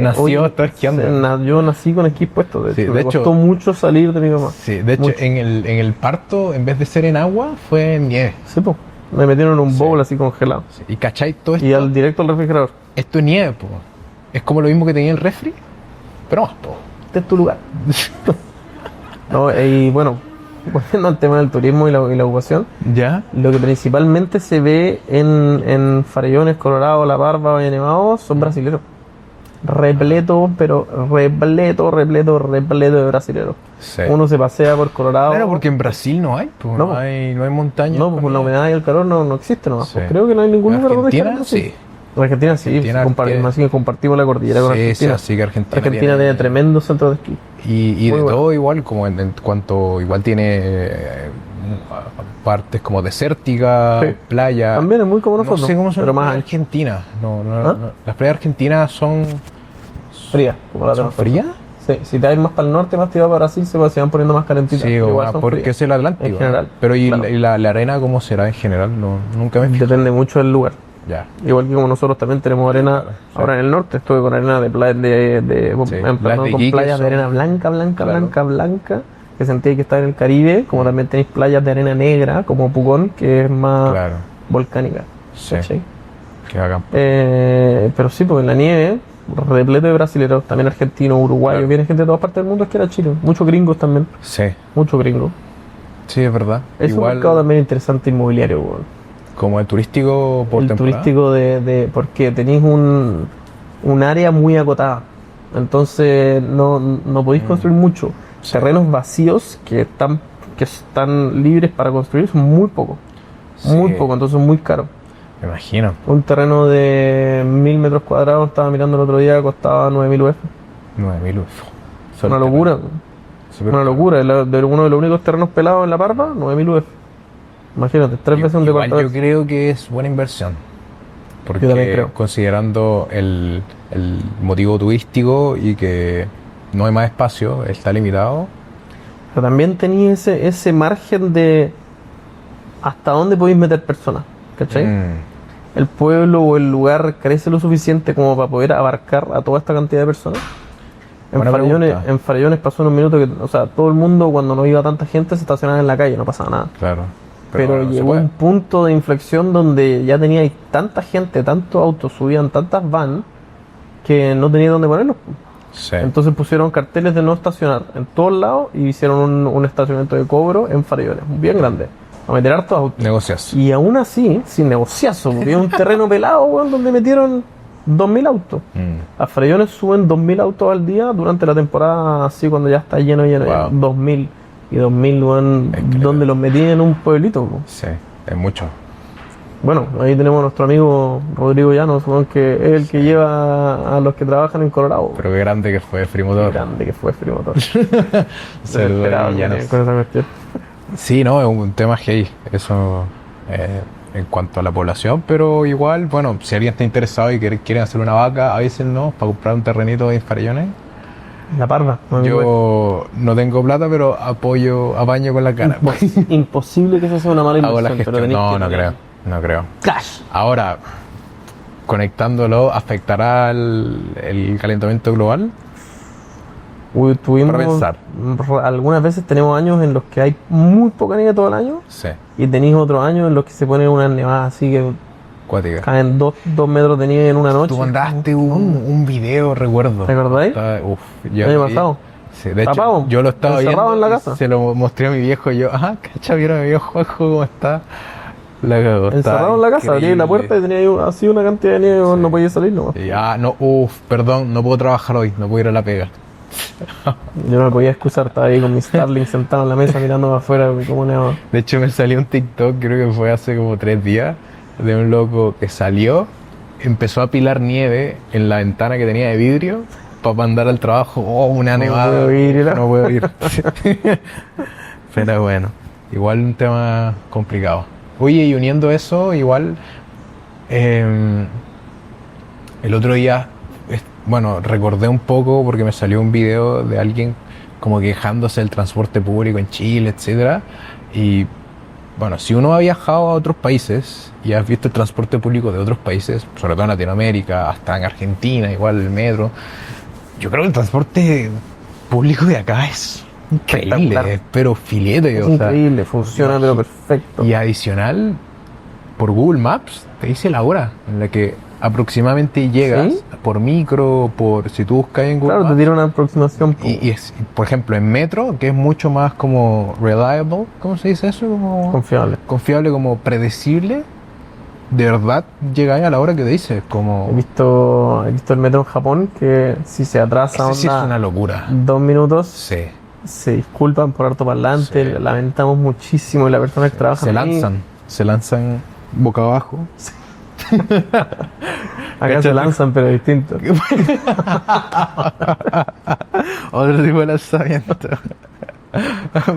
Speaker 2: Nació, está esquiando.
Speaker 1: Yo nací con esquí puesto, de
Speaker 2: Sí,
Speaker 1: hecho.
Speaker 2: de
Speaker 1: Me
Speaker 2: hecho-
Speaker 1: costó mucho salir de mi mamá.
Speaker 2: Sí, de hecho
Speaker 1: Mucho.
Speaker 2: en el parto, en vez de ser en agua, fue en nieve.
Speaker 1: Sí, po. Me metieron en un
Speaker 2: Sí.
Speaker 1: bowl así congelado.
Speaker 2: Sí, y cachai todo esto.
Speaker 1: Y directo al refrigerador.
Speaker 2: Esto es nieve, po. Es como lo mismo que tenía el refri, pero más, po.
Speaker 1: Este es tu lugar. No, y bueno, volviendo al tema del turismo y la ocupación,
Speaker 2: ¿Ya?
Speaker 1: lo que principalmente se ve en Farellones, Colorado, La Barba, Valle Nevado son brasileros. Repleto, pero repleto de brasileros.
Speaker 2: Sí.
Speaker 1: Uno se pasea por Colorado.
Speaker 2: Claro, porque en Brasil no hay, po.
Speaker 1: No,
Speaker 2: No hay montañas.
Speaker 1: no, pues por la humedad y el calor no existe nomás.
Speaker 2: Sí.
Speaker 1: Pues creo que no hay ningún
Speaker 2: En
Speaker 1: lugar donde
Speaker 2: Argentina,
Speaker 1: estar así.
Speaker 2: sí.
Speaker 1: En Argentina sí,
Speaker 2: Argentina tiene-
Speaker 1: así que compartimos la cordillera con
Speaker 2: Sí, sí,
Speaker 1: Argentina.
Speaker 2: así que Argentina.
Speaker 1: Argentina tiene tremendos centros de esquí.
Speaker 2: Y
Speaker 1: Muy
Speaker 2: de
Speaker 1: bueno.
Speaker 2: todo igual, como en cuanto igual tiene partes como desértica,
Speaker 1: Sí.
Speaker 2: playa.
Speaker 1: También es muy como nosotros,
Speaker 2: no sé cómo son
Speaker 1: pero
Speaker 2: las
Speaker 1: más
Speaker 2: playas
Speaker 1: ancho.
Speaker 2: argentinas. No.
Speaker 1: ¿Ah?
Speaker 2: Las playas argentinas son
Speaker 1: Fría, como la de
Speaker 2: ¿son
Speaker 1: nosotros.
Speaker 2: frías.
Speaker 1: Sí, si te vas más para el norte, más te vas para Brasil, se van poniendo más calentitas.
Speaker 2: Sí,
Speaker 1: pero igual son
Speaker 2: porque
Speaker 1: frías.
Speaker 2: es el Atlántico.
Speaker 1: En general,
Speaker 2: Pero
Speaker 1: claro.
Speaker 2: la arena cómo será en general, nunca me he fijado.
Speaker 1: Depende mucho del lugar.
Speaker 2: Ya.
Speaker 1: Igual que como nosotros también tenemos arena.
Speaker 2: Claro, sí.
Speaker 1: Ahora en el norte estuve con arena de playa
Speaker 2: Sí,
Speaker 1: en plan,
Speaker 2: las de
Speaker 1: con
Speaker 2: Iquique
Speaker 1: playas
Speaker 2: son-
Speaker 1: de arena blanca,
Speaker 2: Claro.
Speaker 1: blanca, que sentí que estaba en el Caribe, como también tenéis playas de arena negra, como Pucón, que es más
Speaker 2: Claro.
Speaker 1: volcánica.
Speaker 2: Sí.
Speaker 1: ¿Cachai?
Speaker 2: Qué bacán.
Speaker 1: Pero sí, porque en la nieve, repleto de brasileros, también argentinos, uruguayos,
Speaker 2: Claro.
Speaker 1: viene gente de todas partes del mundo, es que era Chile. Muchos gringos también,
Speaker 2: Sí,
Speaker 1: muchos gringos.
Speaker 2: sí, es verdad.
Speaker 1: Es un
Speaker 2: Igual
Speaker 1: mercado también interesante inmobiliario, weón.
Speaker 2: como el turístico por
Speaker 1: El
Speaker 2: temporada.
Speaker 1: turístico porque tenéis un área muy acotada. Entonces no podéis construir mucho.
Speaker 2: Sí.
Speaker 1: Terrenos vacíos que están libres para construir son muy pocos. Muy
Speaker 2: Sí.
Speaker 1: poco, entonces muy caro.
Speaker 2: Me imagino.
Speaker 1: Un terreno de 1000 metros cuadrados, estaba mirando el otro día, costaba 9000 UF.
Speaker 2: 9.000
Speaker 1: Una locura. Una locura. Uno de los únicos terrenos pelados en La Parva, 9000 UF. Imagínate, 3 veces un
Speaker 2: Igual yo
Speaker 1: departamento.
Speaker 2: creo que es buena inversión. Porque
Speaker 1: Yo también creo.
Speaker 2: considerando el motivo turístico y que no hay más espacio, está limitado.
Speaker 1: Pero también tenía ese margen de hasta dónde podéis meter personas, ¿cachai? El pueblo o el lugar crece lo suficiente como para poder abarcar a toda esta cantidad de personas.
Speaker 2: Buena pregunta.
Speaker 1: En Farellones pasó unos minutos que, o sea, todo el mundo cuando no iba tanta gente se estacionaba en la calle, no pasaba nada.
Speaker 2: Claro.
Speaker 1: Pero
Speaker 2: bueno, se
Speaker 1: llegó
Speaker 2: puede.
Speaker 1: un punto de inflexión donde ya teníais tanta gente, tantos autos, subían tantas van que no tenía dónde ponerlos.
Speaker 2: Sí.
Speaker 1: Entonces pusieron carteles de no estacionar en todos lados y hicieron un estacionamiento de cobro en Farellones, bien grande, a meter hartos autos.
Speaker 2: Negocias.
Speaker 1: Y aún así, sin negociazo, porque había un terreno pelado, weón, donde metieron 2000 autos. A Farellones suben 2000 autos al día durante la temporada, así cuando ya está lleno.
Speaker 2: Wow.
Speaker 1: 2000. Y 2000, weón,
Speaker 2: Increíble.
Speaker 1: donde los metí en un pueblito. weón.
Speaker 2: Sí, es mucho.
Speaker 1: Bueno, ahí tenemos a nuestro amigo Rodrigo Llanos, weón, que es el que lleva a los que trabajan en Colorado.
Speaker 2: Pero qué grande que fue
Speaker 1: Qué
Speaker 2: Frimotor.
Speaker 1: grande que fue Frimotor.
Speaker 2: Saludos,
Speaker 1: Desesperado
Speaker 2: Llanos.
Speaker 1: con esa cuestión.
Speaker 2: Sí, no, es un tema heavy. Eso en cuanto a la población, pero igual, bueno, si alguien está interesado y quieren hacer una vaca, avísennos para comprar un terrenito en Farellones.
Speaker 1: La parva. no,
Speaker 2: Yo no tengo plata, pero apaño con la cara.
Speaker 1: Imposible que eso sea una mala
Speaker 2: Hago la
Speaker 1: inversión, pero
Speaker 2: gestión.
Speaker 1: tenéis
Speaker 2: No,
Speaker 1: que
Speaker 2: no creo.
Speaker 1: cash.
Speaker 2: Ahora, conectándolo, ¿afectará el calentamiento global?
Speaker 1: Uy, tuvimos
Speaker 2: Para pensar.
Speaker 1: algunas veces tenemos años en los que hay muy poca nieve todo el año
Speaker 2: Sí,
Speaker 1: y tenéis otros años en los que se ponen unas nevadas así que
Speaker 2: cuática.
Speaker 1: caen 2 metros de nieve en una noche.
Speaker 2: Tú mandaste un video, recuerdo.
Speaker 1: ¿Te acordáis?
Speaker 2: Uf,
Speaker 1: El año pasado.
Speaker 2: Sí, de hecho,
Speaker 1: Tapado,
Speaker 2: yo lo estaba
Speaker 1: encerrado
Speaker 2: viendo
Speaker 1: en la
Speaker 2: y
Speaker 1: casa.
Speaker 2: se lo mostré a mi viejo. Yo, cacha, vieron a mi viejo Juanjo cómo está. La cagó. Está
Speaker 1: Encerrado en la casa, abrí la
Speaker 2: increíble.
Speaker 1: puerta y tenía ahí así una cantidad de nieve,
Speaker 2: Sí.
Speaker 1: no podía salir nomás.
Speaker 2: Ya, no, perdón, no puedo trabajar hoy, no puedo ir a la pega.
Speaker 1: Yo no me podía excusar, estaba ahí con mi Starlink sentado en la mesa mirando para afuera como nevaba.
Speaker 2: De hecho, me salió un TikTok, creo que fue hace como 3 días, de un loco que salió, empezó a apilar nieve en la ventana que tenía de vidrio para mandar al trabajo. Oh, una
Speaker 1: No
Speaker 2: nevada.
Speaker 1: puedo ir, ¿no?
Speaker 2: No puedo ir. Pero bueno, igual un tema complicado. Oye, y uniendo eso, igual, el otro día, bueno, recordé un poco porque me salió un video de alguien como quejándose del transporte público en Chile, etcétera. Y bueno, si uno ha viajado a otros países y has visto el transporte público de otros países, sobre todo en Latinoamérica, hasta en Argentina, igual el metro, yo creo que el transporte público de acá es increíble,
Speaker 1: Espectacular.
Speaker 2: pero filete,
Speaker 1: Es
Speaker 2: o sea,
Speaker 1: increíble, funciona pero perfecto.
Speaker 2: y adicional, por Google Maps te dice la hora en la que aproximadamente llegas,
Speaker 1: ¿Sí?
Speaker 2: por micro, por si tú buscas en Google
Speaker 1: Claro, te
Speaker 2: Maps.
Speaker 1: tira una aproximación.
Speaker 2: Y es, por ejemplo, en metro, que es mucho más como reliable, ¿cómo se dice eso? Como
Speaker 1: Confiable.
Speaker 2: confiable, como predecible, de verdad llegáis a la hora que te dice, como...
Speaker 1: He visto el metro en Japón que si se atrasa
Speaker 2: Ese sí es
Speaker 1: onda
Speaker 2: una locura.
Speaker 1: 2 minutos,
Speaker 2: Sí.
Speaker 1: se disculpan por altoparlante,
Speaker 2: Sí.
Speaker 1: lamentamos muchísimo y la persona que trabaja
Speaker 2: Se lanzan boca abajo.
Speaker 1: Acá se
Speaker 2: Cáchate.
Speaker 1: lanzan pero distinto.
Speaker 2: Otro tipo de lanzamiento.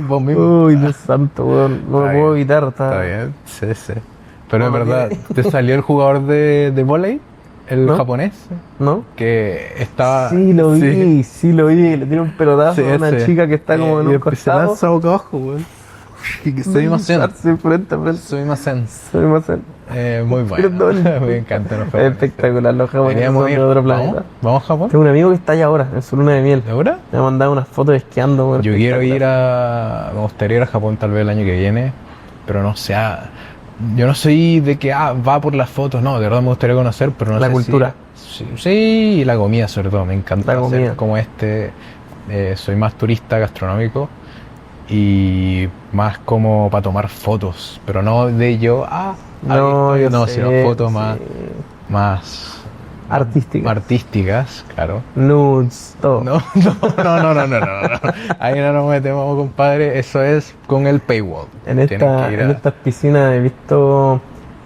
Speaker 2: Vos mismo.
Speaker 1: Uy, Dios santo, weón, no lo
Speaker 2: Está
Speaker 1: puedo
Speaker 2: bien,
Speaker 1: evitar.
Speaker 2: Está bien, sí, sí. Pero
Speaker 1: No,
Speaker 2: es
Speaker 1: no
Speaker 2: verdad,
Speaker 1: tiene.
Speaker 2: te salió el jugador de vóley, el
Speaker 1: ¿No?
Speaker 2: japonés,
Speaker 1: ¿No?
Speaker 2: que estaba...
Speaker 1: Sí, lo vi, le tira un pelotazo
Speaker 2: Sí,
Speaker 1: a una
Speaker 2: ese.
Speaker 1: chica que está como en
Speaker 2: Y
Speaker 1: un
Speaker 2: después se
Speaker 1: costado.
Speaker 2: lanza boca abajo, weón. Soy más zen.
Speaker 1: Sí, frente a frente.
Speaker 2: Soy más zen.
Speaker 1: Soy más zen.
Speaker 2: Muy bueno.
Speaker 1: Perdón.
Speaker 2: Me encantan los japoneses.
Speaker 1: Espectacular, los japoneses
Speaker 2: Deberíamos
Speaker 1: son de
Speaker 2: ir.
Speaker 1: otro
Speaker 2: ¿Vamos?
Speaker 1: planeta.
Speaker 2: ¿Vamos a Japón?
Speaker 1: Tengo un amigo que está allá ahora, en su luna de miel.
Speaker 2: ¿De ahora?
Speaker 1: Me ha mandado unas fotos esquiando. weón,
Speaker 2: Yo quiero ir
Speaker 1: espectacular.
Speaker 2: me gustaría ir a Japón tal vez el año que viene, pero no sé, yo no soy de que va por las fotos, no, de verdad me gustaría conocer, pero no
Speaker 1: La
Speaker 2: sé
Speaker 1: cultura.
Speaker 2: Sí, y la comida sobre todo, me encanta
Speaker 1: La
Speaker 2: hacer
Speaker 1: comida.
Speaker 2: como soy más turista gastronómico y más como para tomar fotos, pero no de yo,
Speaker 1: No, yo sé,
Speaker 2: sino fotos
Speaker 1: sí.
Speaker 2: más
Speaker 1: Artísticas.
Speaker 2: artísticas, claro.
Speaker 1: Nudes, todo.
Speaker 2: No. Ahí no nos metemos, compadre. Eso es con el paywall.
Speaker 1: En
Speaker 2: Tienen que ir a
Speaker 1: estas piscinas he visto,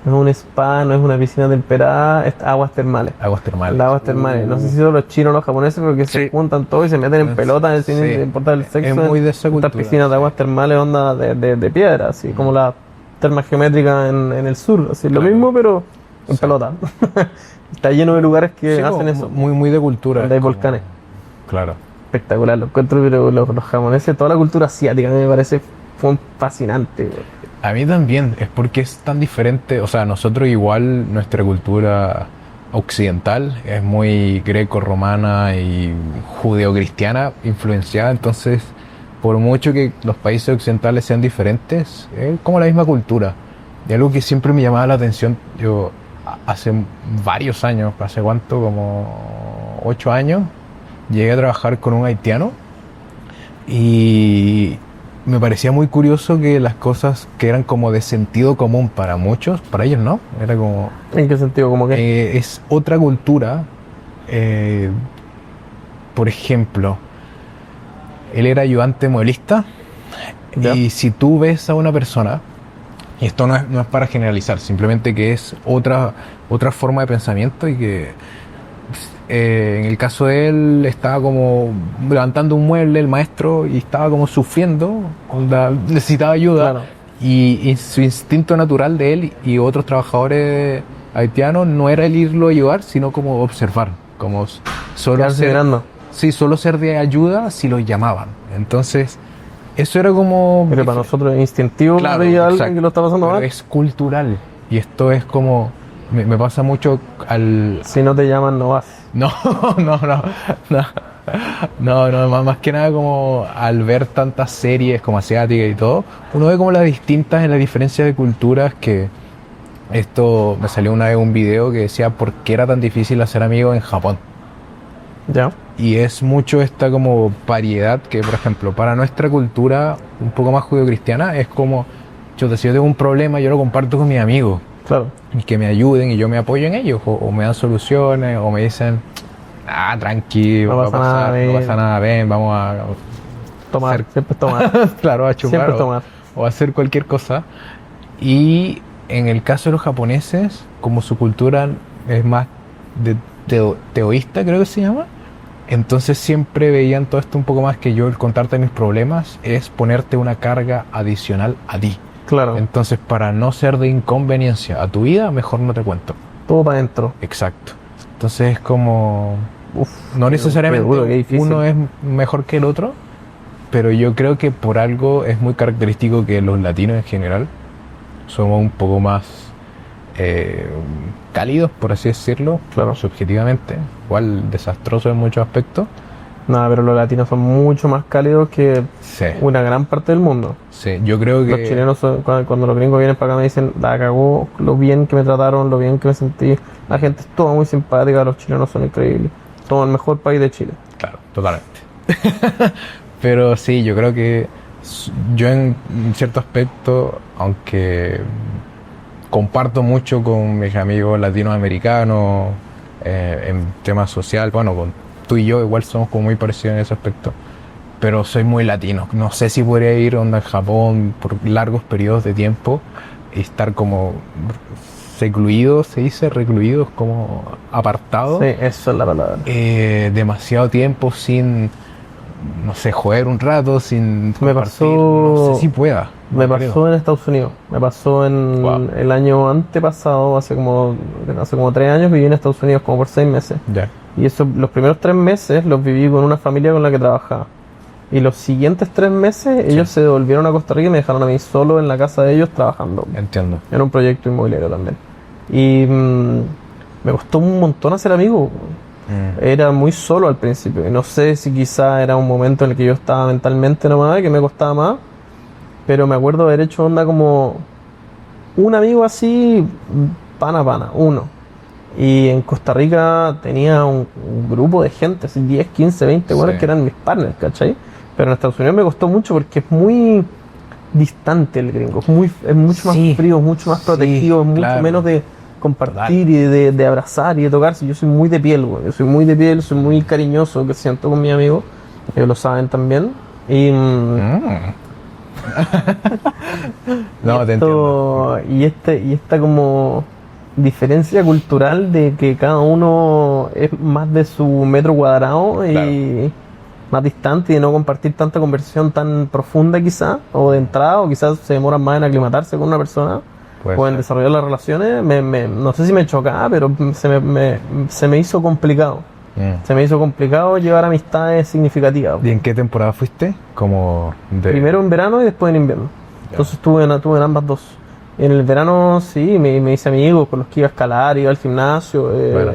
Speaker 1: no es un spa, no es una piscina temperada, es aguas termales.
Speaker 2: aguas termales.
Speaker 1: Las aguas termales. No sé si son los chinos o los japoneses, porque se
Speaker 2: Sí.
Speaker 1: juntan todos y se meten en pelotas sin
Speaker 2: Sí.
Speaker 1: importar el sexo.
Speaker 2: Es muy de esa
Speaker 1: Estas
Speaker 2: cultura,
Speaker 1: piscinas de
Speaker 2: sí.
Speaker 1: aguas termales, onda de piedra, así como las termas geométricas en el sur. Así, lo
Speaker 2: Claro.
Speaker 1: mismo, pero en
Speaker 2: Sí.
Speaker 1: pelota. Está lleno de lugares que
Speaker 2: Sí,
Speaker 1: hacen eso.
Speaker 2: Muy de cultura.
Speaker 1: Donde hay
Speaker 2: como-
Speaker 1: volcanes.
Speaker 2: Claro.
Speaker 1: Espectacular, lo encuentro, pero los japoneses, toda la cultura asiática me parece fascinante. Güey.
Speaker 2: A mí también, es porque es tan diferente. O sea, nosotros igual, nuestra cultura occidental es muy greco-romana y judeo-cristiana influenciada. Entonces, por mucho que los países occidentales sean diferentes, es como la misma cultura. Y algo que siempre me llamaba la atención, yo hace varios años, ¿hace cuánto? Como 8 años, llegué a trabajar con un haitiano y me parecía muy curioso que las cosas que eran como de sentido común para muchos, para ellos no, era como...
Speaker 1: ¿En qué sentido? Como que
Speaker 2: es otra cultura. Por ejemplo, él era ayudante mueblista
Speaker 1: Ya.
Speaker 2: y si tú ves a una persona, y esto no es para generalizar, simplemente que es otra forma de pensamiento y que en el caso de él estaba como levantando un mueble el maestro y estaba como sufriendo, necesitaba ayuda.
Speaker 1: Claro.
Speaker 2: Y su instinto natural de él y otros trabajadores haitianos no era el irlo a ayudar, sino como observar, como solo
Speaker 1: quedarse
Speaker 2: ser,
Speaker 1: mirando.
Speaker 2: sí, solo ser de ayuda si los llamaban. Entonces, eso era como...
Speaker 1: Pero para nosotros es instintivo
Speaker 2: Claro,
Speaker 1: ver a alguien
Speaker 2: exacto.
Speaker 1: que lo está pasando
Speaker 2: Pero
Speaker 1: mal.
Speaker 2: es cultural. Y esto es como... Me pasa mucho al...
Speaker 1: Si no te llaman, no vas.
Speaker 2: No, más que nada como al ver tantas series como asiáticas y todo, uno ve como las diferencias de culturas que esto me salió una vez un video que decía por qué era tan difícil hacer amigos en Japón.
Speaker 1: Ya.
Speaker 2: Y es mucho esta como variedad que, por ejemplo, para nuestra cultura un poco más judeocristiana es como chuta, si yo tengo un problema, yo lo comparto con mis amigos.
Speaker 1: Claro.
Speaker 2: Y que me ayuden y yo me apoyo en ellos. O me dan soluciones, o me dicen, tranqui,
Speaker 1: No
Speaker 2: va a
Speaker 1: pasa
Speaker 2: pasar,
Speaker 1: nada,
Speaker 2: no
Speaker 1: ven.
Speaker 2: pasa nada, ven, vamos a
Speaker 1: Tomar,
Speaker 2: hacer-
Speaker 1: siempre es tomar.
Speaker 2: claro, a chupar
Speaker 1: Siempre
Speaker 2: o,
Speaker 1: tomar.
Speaker 2: o hacer cualquier cosa. Y en el caso de los japoneses, como su cultura es más de teoísta, creo que se llama, entonces siempre veían todo esto un poco más que yo, el contarte mis problemas es ponerte una carga adicional a ti.
Speaker 1: Claro.
Speaker 2: Entonces, para no ser de inconveniencia a tu vida, mejor no te cuento.
Speaker 1: Todo para adentro.
Speaker 2: Exacto. Entonces es como...
Speaker 1: Uf,
Speaker 2: No necesariamente
Speaker 1: qué duro, qué difícil.
Speaker 2: uno es mejor que el otro, pero yo creo que por algo es muy característico que los latinos en general somos un poco más cálidos, por así decirlo,
Speaker 1: Claro.
Speaker 2: subjetivamente, igual desastroso en muchos aspectos.
Speaker 1: Nada, pero los latinos son mucho más cálidos que
Speaker 2: Sí,
Speaker 1: una gran parte del mundo.
Speaker 2: sí, yo creo que...
Speaker 1: Los chilenos, cuando los gringos vienen para acá, me dicen, la cagó, lo bien que me trataron, lo bien que me sentí. La gente es toda muy simpática, los chilenos son increíbles. Somos el mejor país de Chile.
Speaker 2: Claro, totalmente. Pero sí, yo creo que yo en cierto aspecto, aunque comparto mucho con mis amigos latinoamericanos en temas social, bueno, con tú y yo igual somos como muy parecidos en ese aspecto, pero soy muy latino. No sé si podría ir onda a Japón por largos periodos de tiempo y estar como recluidos, se dice, recluidos, como apartados.
Speaker 1: Sí, eso es la palabra.
Speaker 2: Demasiado tiempo sin, no sé, jugar un rato, sin
Speaker 1: Me
Speaker 2: compartir.
Speaker 1: pasó-
Speaker 2: No sé si pueda.
Speaker 1: Me
Speaker 2: no creo.
Speaker 1: pasó en Estados Unidos. Me pasó en
Speaker 2: Wow.
Speaker 1: el año antepasado, hace como 3 años, viví en Estados Unidos como por 6 meses.
Speaker 2: Ya,
Speaker 1: Y eso, los primeros 3 meses los viví con una familia con la que trabajaba. Y los siguientes 3 meses ellos se devolvieron a Costa Rica y me dejaron a mí solo en la casa de ellos trabajando.
Speaker 2: entiendo.
Speaker 1: Era un proyecto inmobiliario también. Y me costó un montón hacer amigos. Era muy solo al principio. Y no sé si quizá era un momento en el que yo estaba mentalmente nomás, que me costaba más. Pero me acuerdo haber hecho onda como un amigo así, pana a pana, uno. Y en Costa Rica tenía un grupo de gente, así 10, 15, 20
Speaker 2: Sí.
Speaker 1: buenos que eran mis partners, ¿cachai? Pero en Estados Unidos me costó mucho porque es muy distante el gringo, es mucho más
Speaker 2: Sí.
Speaker 1: frío, es mucho más
Speaker 2: Sí,
Speaker 1: protegido, es mucho
Speaker 2: claro.
Speaker 1: menos de compartir y de abrazar y de tocarse. Yo soy muy de piel, güey. Yo soy muy de piel, soy muy cariñoso, que siento con mis amigos, ellos lo saben también. Y
Speaker 2: No, te entiendo.
Speaker 1: y esta como diferencia cultural de que cada uno es más de su metro cuadrado y más distante y de no compartir tanta conversación tan profunda quizás, o de entrada, o quizás se demoran más en aclimatarse con una persona
Speaker 2: Puede
Speaker 1: o en
Speaker 2: ser.
Speaker 1: desarrollar las relaciones, no sé si me chocaba, pero se me hizo complicado. Se me hizo complicado llevar amistades significativas.
Speaker 2: ¿Y en qué temporada fuiste? Como de...
Speaker 1: Primero en verano y después en invierno. Entonces estuve en ambas dos. En el verano sí, me hice amigos con los que iba a escalar, iba al gimnasio.
Speaker 2: Bueno.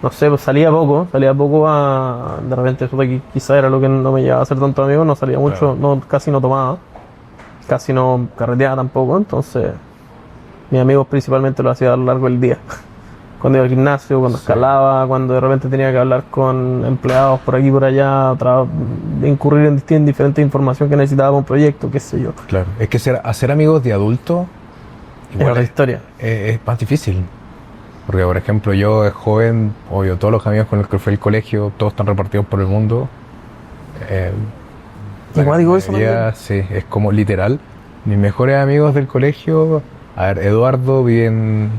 Speaker 1: No sé, pues salía poco de repente eso de aquí quizá era lo que no me llevaba a hacer tanto amigos, no salía mucho,
Speaker 2: Claro.
Speaker 1: casi no tomaba, casi no carreteaba tampoco, entonces mis amigos principalmente lo hacía a lo largo del día. Cuando iba al gimnasio, cuando
Speaker 2: Sí.
Speaker 1: escalaba, cuando de repente tenía que hablar con empleados por aquí y por allá, incurrir en diferentes información que necesitaba para un proyecto, qué sé yo.
Speaker 2: Claro, es que hacer amigos de adulto
Speaker 1: Es otra historia.
Speaker 2: es más difícil. Porque, por ejemplo, yo de joven, obvio, todos los amigos con los que fui al colegio, todos están repartidos por el mundo.
Speaker 1: Igual digo eso
Speaker 2: mayoría, sí, es como literal. Mis mejores amigos del colegio, a ver, Eduardo vive en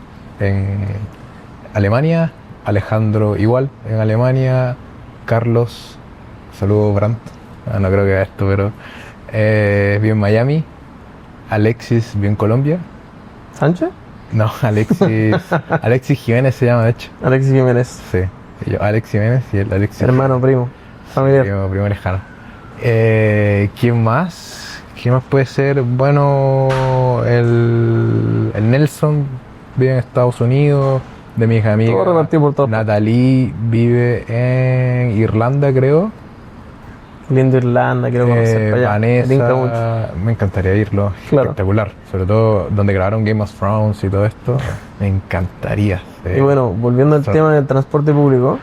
Speaker 2: Alemania, Alejandro igual en Alemania, Carlos, saludo Brandt, no creo que vea esto, pero vive en Miami, Alexis vive en Colombia.
Speaker 1: ¿Sánchez?
Speaker 2: No, Alexis Jiménez se llama, de hecho.
Speaker 1: Alexis Jiménez,
Speaker 2: Sí, yo Alex Jiménez y el Alexis.
Speaker 1: hermano, primo, familiar.
Speaker 2: Primo lejano. ¿Quién más? ¿Quién más puede ser? Bueno, el Nelson vive en Estados Unidos, de mis amigas.
Speaker 1: Todo repartido por todas partes.
Speaker 2: Natalie vive en Irlanda, creo.
Speaker 1: Lindo Irlanda, quiero conocer para allá. Me tinca mucho.
Speaker 2: Vanessa, me encantaría irlo.
Speaker 1: Claro.
Speaker 2: Espectacular. Sobre todo donde grabaron Game of Thrones y todo esto. Me encantaría.
Speaker 1: Y bueno, volviendo al tema del transporte público,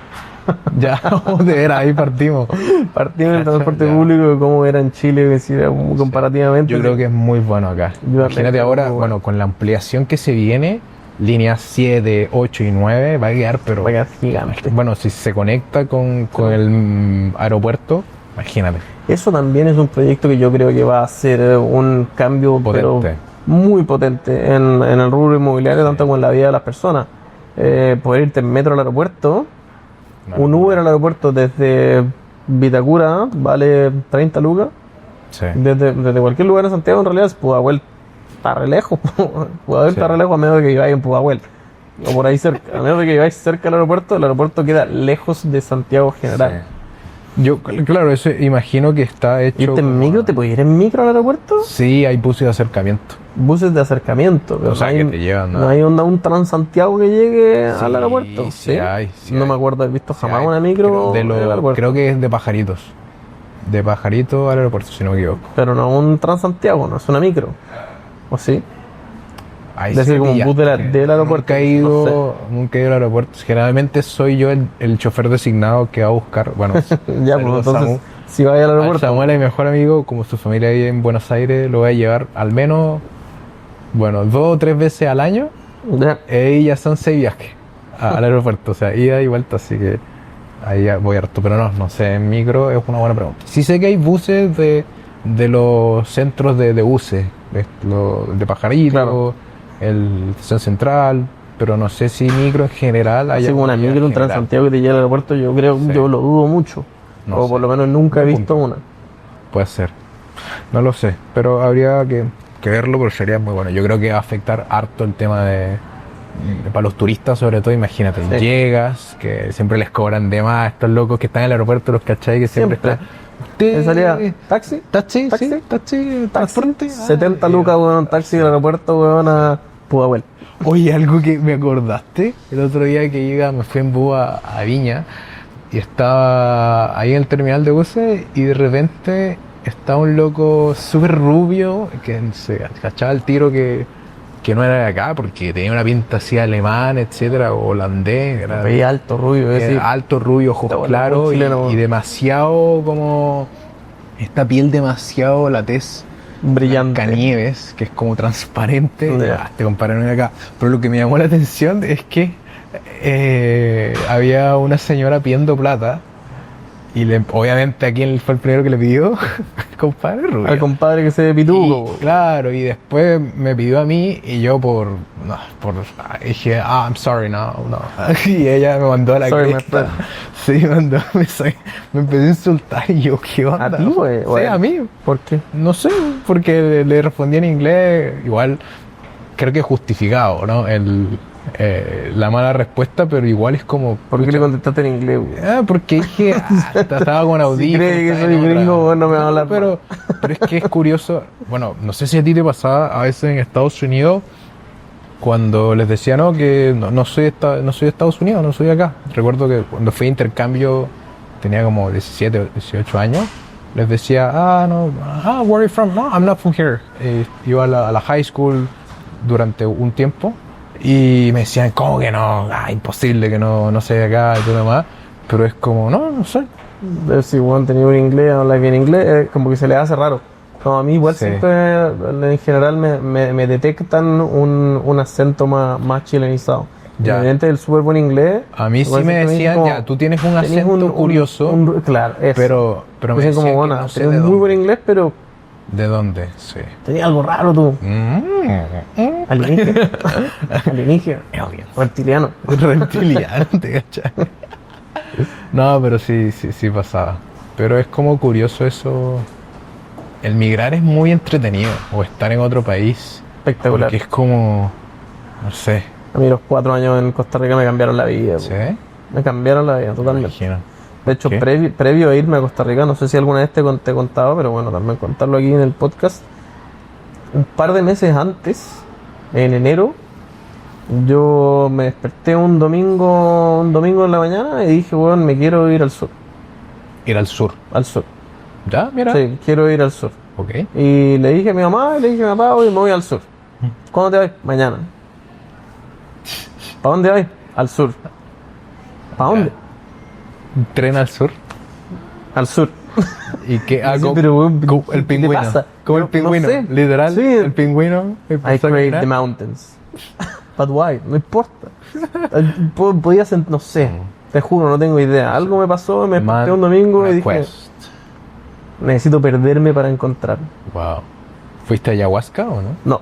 Speaker 2: Ya, de veras, ahí partimos.
Speaker 1: Partimos del transporte
Speaker 2: Ya.
Speaker 1: público, cómo era en Chile, que si era comparativamente.
Speaker 2: Yo creo que es muy bueno acá.
Speaker 1: Yo
Speaker 2: Imagínate
Speaker 1: creo
Speaker 2: ahora,
Speaker 1: que muy
Speaker 2: bueno, con la ampliación que se viene, líneas 7, 8 y 9, va a quedar, pero
Speaker 1: va a quedar gigante.
Speaker 2: bueno, si se conecta con el aeropuerto, imagínate.
Speaker 1: Eso también es un proyecto que yo creo que va a ser un cambio pero
Speaker 2: Potente.
Speaker 1: muy potente en el rubro inmobiliario,
Speaker 2: Sí.
Speaker 1: tanto como en la vida de las personas. Poder irte en metro al aeropuerto,
Speaker 2: No,
Speaker 1: un Uber al aeropuerto desde Vitacura vale 30 lucas.
Speaker 2: Sí.
Speaker 1: Desde cualquier lugar en Santiago, en realidad, Pudahuel está re lejos. Pudahuel
Speaker 2: Sí.
Speaker 1: está re lejos a menos de que viváis en Pudahuel. O por ahí cerca. A menos de que viváis cerca del aeropuerto, el aeropuerto queda lejos de Santiago General.
Speaker 2: Sí. Yo, claro, eso imagino que está hecho.
Speaker 1: ¿Irte en
Speaker 2: como-
Speaker 1: micro? ¿Te puedes ir en micro al aeropuerto?
Speaker 2: Sí, hay buses de acercamiento.
Speaker 1: Buses de acercamiento. Pero
Speaker 2: O sea,
Speaker 1: no hay,
Speaker 2: que te llevan, ¿no?
Speaker 1: no hay onda un Transantiago que llegue
Speaker 2: Sí,
Speaker 1: al aeropuerto.
Speaker 2: sí hay, sí
Speaker 1: no
Speaker 2: hay.
Speaker 1: me acuerdo haber visto
Speaker 2: Sí,
Speaker 1: jamás
Speaker 2: hay.
Speaker 1: una micro
Speaker 2: Creo,
Speaker 1: en el aeropuerto.
Speaker 2: creo que es de Pajaritos. De Pajarito al aeropuerto, si no me equivoco.
Speaker 1: Pero no un Transantiago, no es una micro. ¿O sí?
Speaker 2: Ahí
Speaker 1: Es decir,
Speaker 2: sí
Speaker 1: como un
Speaker 2: pillaste.
Speaker 1: bus del aeropuerto.
Speaker 2: Nunca he ido, nunca he ido al aeropuerto. Generalmente soy yo el chofer designado que va a buscar. Bueno,
Speaker 1: Ya, pues
Speaker 2: saludos,
Speaker 1: entonces,
Speaker 2: Samu.
Speaker 1: si vais al
Speaker 2: Al
Speaker 1: aeropuerto.
Speaker 2: Samuel es mi mejor amigo, como su familia vive en Buenos Aires, lo voy a llevar al menos, bueno, 2 o 3 veces al año.
Speaker 1: Ya.
Speaker 2: Y ya son 6 viajes al aeropuerto, o sea, ida y vuelta, así que ahí ya voy harto. Pero no sé, en micro es una buena pregunta. Sí sé que hay buses de los centros de buses, de Pajarito,
Speaker 1: Claro.
Speaker 2: el Estación Central, pero no sé si micro en general hay
Speaker 1: Así como una micro, un Transantiago que te lleve al aeropuerto, yo creo,
Speaker 2: Sí.
Speaker 1: yo lo dudo mucho.
Speaker 2: No
Speaker 1: o
Speaker 2: sé.
Speaker 1: por lo menos nunca he
Speaker 2: Buen
Speaker 1: visto
Speaker 2: punto.
Speaker 1: una.
Speaker 2: Puede ser. No lo sé, pero habría que verlo, pero sería muy bueno. Yo creo que va a afectar harto el tema para los turistas, sobre todo. Imagínate,
Speaker 1: Sí.
Speaker 2: llegas, que siempre les cobran de más, estos locos que están en el aeropuerto, los cachai, que siempre,
Speaker 1: Siempre.
Speaker 2: están. Usted,
Speaker 1: En salida, taxi,
Speaker 2: taxi,
Speaker 1: taxi,
Speaker 2: sí, taxi, transporte.
Speaker 1: 70
Speaker 2: Ah,
Speaker 1: lucas, weón, taxi del aeropuerto, weón, a Pudahuel.
Speaker 2: Oye, algo que me acordaste, el otro día que me fui en bus a Viña y estaba ahí en el terminal de buses y de repente estaba un loco súper rubio que se cachaba el tiro que no era de acá porque tenía una pinta así alemán, etcétera, o holandés, era
Speaker 1: Veía alto, rubio, es decir,
Speaker 2: alto, rubio, ojos
Speaker 1: Está bueno,
Speaker 2: claros
Speaker 1: muy chileno.
Speaker 2: y demasiado como esta piel demasiado, la tez
Speaker 1: brillante.
Speaker 2: Canieves, que es como transparente.
Speaker 1: Ya.
Speaker 2: Te compararon acá. Pero lo que me llamó la atención es que había una señora pidiendo plata. Y obviamente a quién fue el primero que le pidió, el compadre Rubio.
Speaker 1: Al compadre que se ve pituco.
Speaker 2: Y, claro, y después me pidió a mí y yo dije, I'm sorry, no. Y ella me mandó a la
Speaker 1: Sorry,
Speaker 2: cresta.
Speaker 1: my
Speaker 2: Sí, me empezó a insultar y yo, ¿qué onda?
Speaker 1: ¿A ti, güey?
Speaker 2: Sí, a mí.
Speaker 1: ¿Por qué?
Speaker 2: No sé, porque le respondí en inglés, igual creo que justificado, ¿no? La mala respuesta, pero igual es como...
Speaker 1: ¿Por qué le contestaste en inglés, güey?
Speaker 2: Porque dije, estaba con audífonos.
Speaker 1: cree que
Speaker 2: estaba
Speaker 1: soy
Speaker 2: en otra.
Speaker 1: gringo, bueno, no me va a hablar
Speaker 2: pero es que es curioso, bueno, no sé si a ti te pasaba a veces en Estados Unidos, cuando les decía, no, que no soy de Estados Unidos, no soy de acá. Recuerdo que cuando fui a intercambio, tenía como 17 o 18 años, les decía, where are you from? No, I'm not from here. Iba a la high school durante un tiempo y me decían, ¿cómo que no? Imposible que no sea de acá y todo lo demás. Pero es como, no sé.
Speaker 1: Si Juan tenía un inglés, habla bien inglés, como que se le hace raro. Como a mí igual
Speaker 2: Sí.
Speaker 1: siempre, en general, me detectan un acento más chilenizado.
Speaker 2: Ya.
Speaker 1: Evidente el súper buen inglés.
Speaker 2: A mí sí
Speaker 1: igual
Speaker 2: me
Speaker 1: siempre
Speaker 2: decían,
Speaker 1: como,
Speaker 2: ya, tú tienes un
Speaker 1: tenés
Speaker 2: acento curioso,
Speaker 1: claro, eso.
Speaker 2: pero me
Speaker 1: Dicen como,
Speaker 2: decían que
Speaker 1: bueno,
Speaker 2: no sé
Speaker 1: tenés
Speaker 2: de
Speaker 1: un muy buen
Speaker 2: dónde.
Speaker 1: inglés, pero
Speaker 2: ¿De dónde? Sí.
Speaker 1: tenía algo raro tú. Alienígena. Alienígena. Reptiliano.
Speaker 2: Reptiliano, te cachai. No, pero sí pasaba. Pero es como curioso eso. El migrar es muy entretenido, o estar en otro país,
Speaker 1: Espectacular.
Speaker 2: porque es como, no sé,
Speaker 1: A mí los 4 años en Costa Rica me cambiaron la vida.
Speaker 2: ¿sí?
Speaker 1: Me cambiaron la vida
Speaker 2: Me
Speaker 1: totalmente.
Speaker 2: imagino.
Speaker 1: De hecho,
Speaker 2: ¿Qué?
Speaker 1: previo a irme a Costa Rica, no sé si alguna vez te he contado, pero bueno, también contarlo aquí en el podcast. Un par de meses antes, en enero, yo me desperté un domingo en la mañana y dije, bueno, me quiero ir al sur.
Speaker 2: Ir al sur.
Speaker 1: Al sur.
Speaker 2: ¿Ya? Mira.
Speaker 1: Sí, quiero ir al sur.
Speaker 2: Ok.
Speaker 1: Y le dije a mi mamá, y le dije a mi papá, hoy me voy al sur. ¿Cuándo te vas? Mañana. ¿Para dónde vas? Al sur. ¿Para dónde?
Speaker 2: Tren al sur.
Speaker 1: al sur.
Speaker 2: ¿Y qué?
Speaker 1: Sí, pero, weón,
Speaker 2: Como
Speaker 1: ¿qué
Speaker 2: el
Speaker 1: te
Speaker 2: pingüino.
Speaker 1: pasa?
Speaker 2: Como el
Speaker 1: No
Speaker 2: pingüino.
Speaker 1: sé.
Speaker 2: Literal,
Speaker 1: Sí.
Speaker 2: el pingüino.
Speaker 1: I crave the mountains. But why? No importa. Podía ser, no sé. Te juro, no tengo idea. Algo me pasó, me desperté un domingo y dije,
Speaker 2: Request.
Speaker 1: necesito perderme para encontrar.
Speaker 2: Wow. ¿Fuiste a ayahuasca o no?
Speaker 1: No.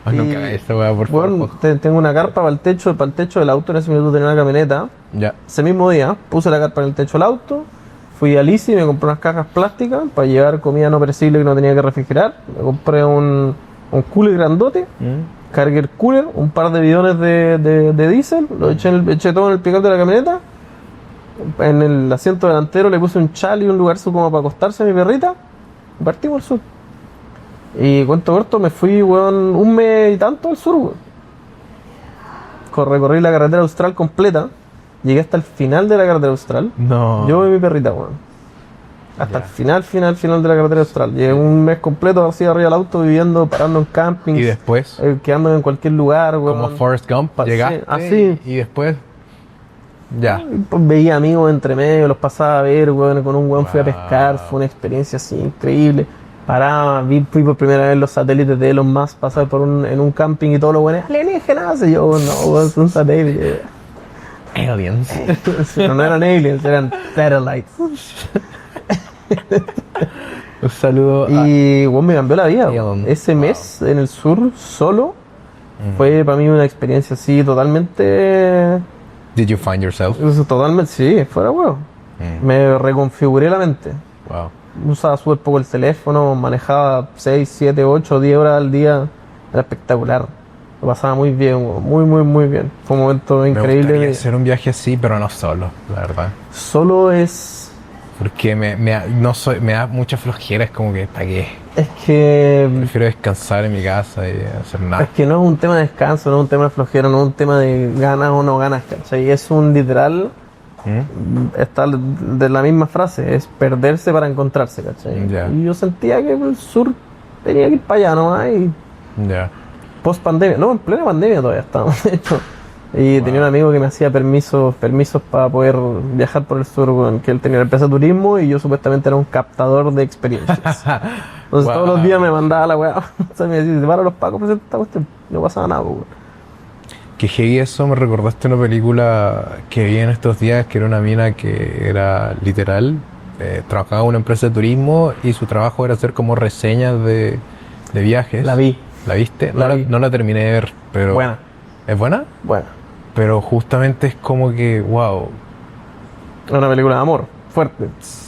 Speaker 2: Oh, no
Speaker 1: Y,
Speaker 2: cagues esta weá, por favor.
Speaker 1: Bueno, tengo una carpa para el techo del auto. En ese minuto tenía una camioneta.
Speaker 2: Ya.
Speaker 1: Ese mismo día puse la carpa en el techo del auto. Fui a Lisi y me compré unas cajas plásticas para llevar comida no perecible que no tenía que refrigerar. Me compré un cooler grandote. Cargué el cooler, un par de bidones de diésel, lo eché todo en el pickup de la camioneta. En el asiento delantero le puse un chal y un lugar como para acostarse a mi perrita. Y partimos al sur. Y cuento corto, me fui, weón, un mes y tanto al sur, weón. Recorrí la carretera austral completa. Llegué hasta el final de la carretera austral.
Speaker 2: No.
Speaker 1: Yo y mi perrita, weón. Hasta
Speaker 2: Ya.
Speaker 1: el final de la carretera austral. Llegué un mes completo así arriba del auto, viviendo, parando en campings.
Speaker 2: Y después,
Speaker 1: Quedando en cualquier lugar, weón.
Speaker 2: como Forrest Gump,
Speaker 1: Sí,
Speaker 2: llegaste
Speaker 1: así.
Speaker 2: y después. Ya.
Speaker 1: Pues veía amigos entre medio, los pasaba a ver, weón. Con un weón fui a
Speaker 2: Wow.
Speaker 1: pescar, fue una experiencia así increíble. Paraba, fui por primera vez los satélites de Elon Musk, pasar en un camping y todo lo bueno, alienígenas. Y yo, no, weón, son satélites.
Speaker 2: Aliens.
Speaker 1: Pero no eran aliens, eran satellites.
Speaker 2: Un saludo a.
Speaker 1: Y weón, me cambió la vida.
Speaker 2: Elon.
Speaker 1: Ese mes en el sur, solo, fue para mí una experiencia así totalmente.
Speaker 2: Did you find yourself?
Speaker 1: Totalmente, sí, fuera weón. Me reconfiguré la mente.
Speaker 2: Wow.
Speaker 1: Usaba súper poco el teléfono, manejaba 6, 7, 8, 10 horas al día. Era espectacular. Lo pasaba muy bien, weón. Muy bien. Fue un momento
Speaker 2: Me
Speaker 1: increíble.
Speaker 2: gustaría hacer un viaje así, pero no solo, la verdad.
Speaker 1: Solo es.
Speaker 2: Porque me da mucha flojera, es como que, ¿para qué?
Speaker 1: Es que.
Speaker 2: Prefiero descansar en mi casa y hacer nada.
Speaker 1: Es que no es un tema de descanso, no es un tema de flojera, no es un tema de ganas o no ganas, ¿cachai? Es un literal. Está de la misma frase, es perderse para encontrarse, ¿cachai?
Speaker 2: Ya.
Speaker 1: Y yo sentía que el sur tenía que ir para allá nomás y
Speaker 2: Ya.
Speaker 1: post pandemia, no, en plena pandemia todavía estábamos, de hecho. Y tenía un amigo que me hacía permisos para poder viajar por el sur, weón, que él tenía la empresa de turismo y yo supuestamente era un captador de experiencias. Entonces todos los días me mandaba la weá, o sea, me decía, te paro los pacos, presenta esta cuestión, no pasaba nada, weón.
Speaker 2: Que heavy eso, me recordaste una película que vi en estos días, que era una mina que era literal, trabajaba en una empresa de turismo y su trabajo era hacer como reseñas de viajes.
Speaker 1: La vi.
Speaker 2: ¿La viste?
Speaker 1: La vi.
Speaker 2: No la terminé de ver, pero...
Speaker 1: Buena.
Speaker 2: ¿Es buena?
Speaker 1: Bueno,
Speaker 2: Pero justamente es como que, wow.
Speaker 1: es una película de amor, fuerte.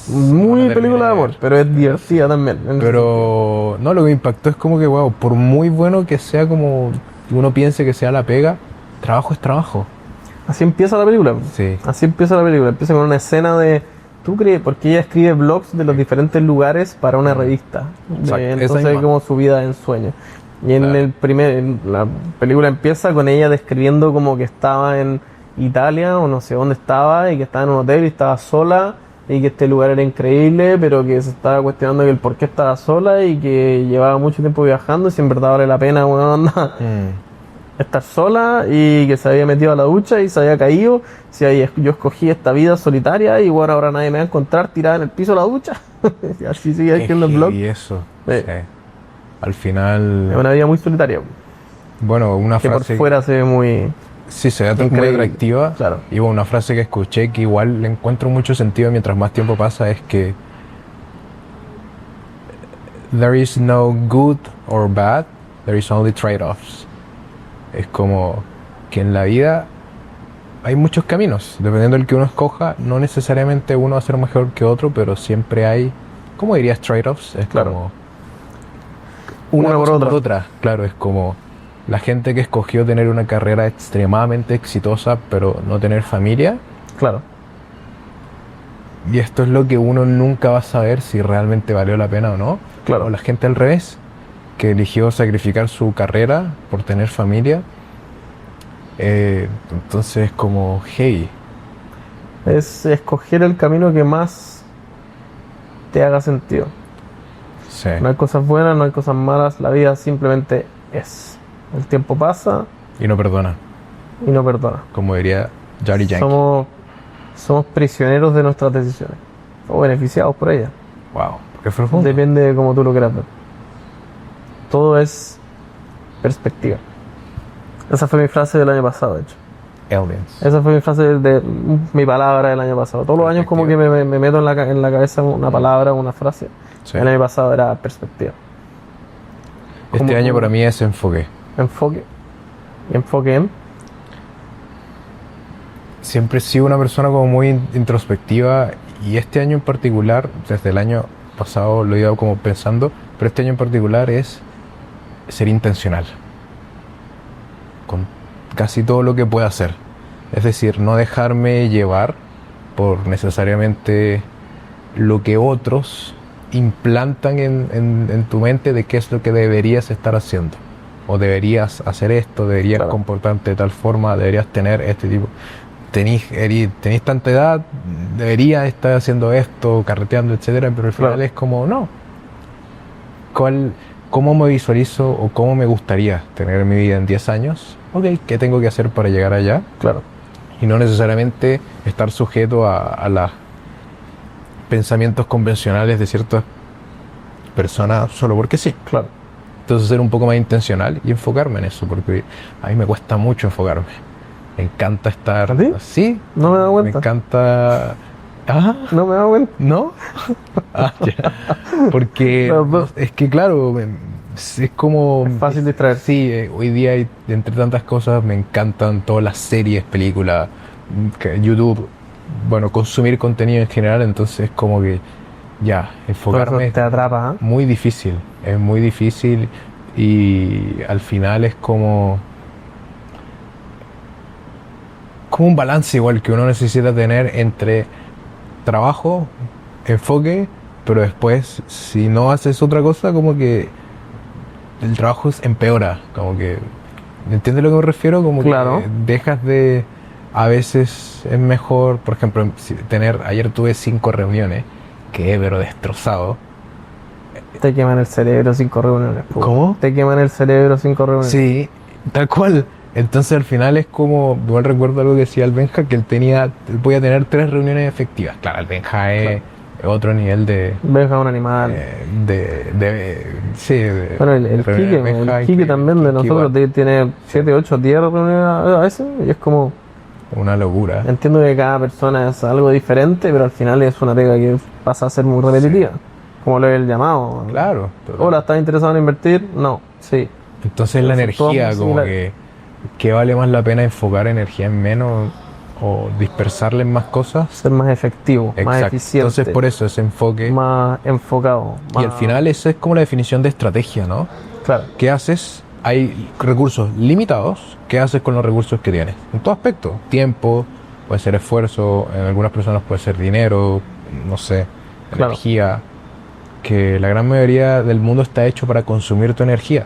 Speaker 2: No
Speaker 1: Muy
Speaker 2: la
Speaker 1: película de
Speaker 2: terminé
Speaker 1: amor,
Speaker 2: de ver.
Speaker 1: pero es divertida también. en ese
Speaker 2: Pero no, lo que me impactó es como que, wow, por muy bueno que sea como uno piense que sea la pega, trabajo es trabajo.
Speaker 1: sentido. Así empieza la película.
Speaker 2: Sí.
Speaker 1: Así empieza la película. Empieza con una escena de. ¿Tú crees? Porque ella escribe blogs de los diferentes lugares para una revista.
Speaker 2: Exacto, esa
Speaker 1: Entonces
Speaker 2: misma.
Speaker 1: es como su vida en sueño. Y
Speaker 2: Claro.
Speaker 1: la película empieza con ella describiendo como que estaba en Italia o no sé dónde estaba y que estaba en un hotel y estaba sola y que este lugar era increíble, pero que se estaba cuestionando que el por qué estaba sola y que llevaba mucho tiempo viajando y si en verdad vale la pena, bueno, onda, estar sola y que se había metido a la ducha y se había caído. Si ahí yo escogí esta vida solitaria y bueno, ahora nadie me va a encontrar tirada en el piso de la ducha. Y así sigue escribiendo el blog.
Speaker 2: Y eso.
Speaker 1: Sí.
Speaker 2: Sí. Al final,
Speaker 1: Es una vida muy solitaria,
Speaker 2: bueno, una
Speaker 1: que por
Speaker 2: frase...
Speaker 1: fuera se ve muy.
Speaker 2: Sí, se ve muy
Speaker 1: Increíble.
Speaker 2: atractiva.
Speaker 1: Claro.
Speaker 2: Y bueno, una frase que escuché que igual le encuentro mucho sentido mientras más tiempo pasa es que there is no good or bad, there is only trade-offs. Es como que en la vida hay muchos caminos, dependiendo del que uno escoja, no necesariamente uno va a ser mejor que otro, pero siempre hay, ¿cómo dirías trade-offs? Es
Speaker 1: Claro.
Speaker 2: como
Speaker 1: Una por
Speaker 2: cosa
Speaker 1: otra.
Speaker 2: Claro, es como la gente que escogió tener una carrera extremadamente exitosa, pero no tener familia.
Speaker 1: Claro.
Speaker 2: Y esto es lo que uno nunca va a saber si realmente valió la pena o no.
Speaker 1: Claro.
Speaker 2: O la gente al revés, que eligió sacrificar su carrera por tener familia. Entonces como, hey,
Speaker 1: Es escoger el camino que más te haga sentido.
Speaker 2: sí,
Speaker 1: No hay cosas buenas, no hay cosas malas, la vida simplemente es. El tiempo pasa
Speaker 2: y no perdona,
Speaker 1: y no perdona.
Speaker 2: como diría Jari Yankee.
Speaker 1: Somos somos prisioneros de nuestras decisiones o beneficiados por ellas.
Speaker 2: Wow, qué profundo.
Speaker 1: Depende de cómo tú lo quieras ver. Todo es perspectiva. Esa fue mi frase del año pasado, de hecho.
Speaker 2: Aliens.
Speaker 1: Esa fue mi frase mi palabra del año pasado. Todos los años como que me meto en la cabeza una palabra, una frase.
Speaker 2: Sí.
Speaker 1: El año pasado era perspectiva.
Speaker 2: Este año para mí es enfoque.
Speaker 1: Enfoque. Y enfoque en...
Speaker 2: Siempre he sido una persona como muy introspectiva y este año en particular, desde el año pasado lo he ido como pensando, pero este año en particular es ser intencional con casi todo lo que pueda hacer. Es decir, no dejarme llevar por necesariamente lo que otros implantan en tu mente de qué es lo que deberías estar haciendo. O deberías hacer esto, deberías
Speaker 1: Claro.
Speaker 2: comportarte de tal forma, deberías tener este tipo. Tenís tanta edad, deberías estar haciendo esto, carreteando, etcétera, pero al final
Speaker 1: Claro.
Speaker 2: es como, no. ¿Cómo me visualizo o cómo me gustaría tener mi vida en 10 años? Ok, ¿qué tengo que hacer para llegar allá?
Speaker 1: Claro.
Speaker 2: Y no necesariamente estar sujeto a los pensamientos convencionales de ciertas personas solo porque sí.
Speaker 1: Claro.
Speaker 2: Entonces ser un poco más intencional y enfocarme en eso, porque a mí me cuesta mucho enfocarme. Me encanta estar
Speaker 1: ¿A ti?
Speaker 2: así.
Speaker 1: No me he dado
Speaker 2: Me
Speaker 1: cuenta.
Speaker 2: encanta... Ah,
Speaker 1: No me he dado cuenta.
Speaker 2: ¿no? Ah, ya. Porque
Speaker 1: Los dos.
Speaker 2: es que claro, es como...
Speaker 1: Es fácil distraer.
Speaker 2: Sí, hoy día entre tantas cosas me encantan todas las series, películas, YouTube, bueno, consumir contenido en general, entonces como que ya,
Speaker 1: Todo
Speaker 2: enfocarme
Speaker 1: eso te atrapa, ¿eh?
Speaker 2: es muy difícil y al final es como un balance igual que uno necesita tener entre trabajo, enfoque, pero después si no haces otra cosa como que el trabajo empeora, como que ¿entiendes lo que me refiero? Como
Speaker 1: Claro.
Speaker 2: que dejas de a veces es mejor, por ejemplo, ayer tuve 5 reuniones, quedé pero destrozado.
Speaker 1: Te queman el cerebro 5 reuniones. po.
Speaker 2: ¿Cómo?
Speaker 1: Te queman el cerebro 5 reuniones.
Speaker 2: Sí, tal cual. Entonces al final es como, igual recuerdo algo que decía el Benja, que él podía tener 3 reuniones efectivas. Claro, el Benja es otro nivel de...
Speaker 1: Benja un animal.
Speaker 2: Sí,
Speaker 1: Bueno, el
Speaker 2: reuniones
Speaker 1: Quique,
Speaker 2: Benja,
Speaker 1: el Quique también de
Speaker 2: Quique
Speaker 1: nosotros
Speaker 2: igual.
Speaker 1: tiene 7, 8, 10 reuniones a veces y es como,
Speaker 2: Una locura.
Speaker 1: entiendo que cada persona es algo diferente, pero al final es una pega que pasa a ser muy repetitiva, como lo del llamado.
Speaker 2: Claro. total.
Speaker 1: Hola, ¿estás interesado en invertir? No, sí.
Speaker 2: Entonces la
Speaker 1: Son todas
Speaker 2: energía,
Speaker 1: muy
Speaker 2: como
Speaker 1: similares.
Speaker 2: que vale más la pena enfocar energía en menos o dispersarla en más cosas.
Speaker 1: Ser más efectivo, más
Speaker 2: Exacto.
Speaker 1: eficiente,
Speaker 2: Entonces por eso ese enfoque.
Speaker 1: más enfocado.
Speaker 2: Y al
Speaker 1: más-
Speaker 2: final esa es como la definición de estrategia, ¿no?
Speaker 1: Claro,
Speaker 2: ¿Qué haces? Hay recursos limitados. ¿Qué haces con los recursos que tienes? En todo aspecto. Tiempo, puede ser esfuerzo, en algunas personas puede ser dinero, no sé,
Speaker 1: Claro.
Speaker 2: energía. Que la gran mayoría del mundo está hecho para consumir tu energía.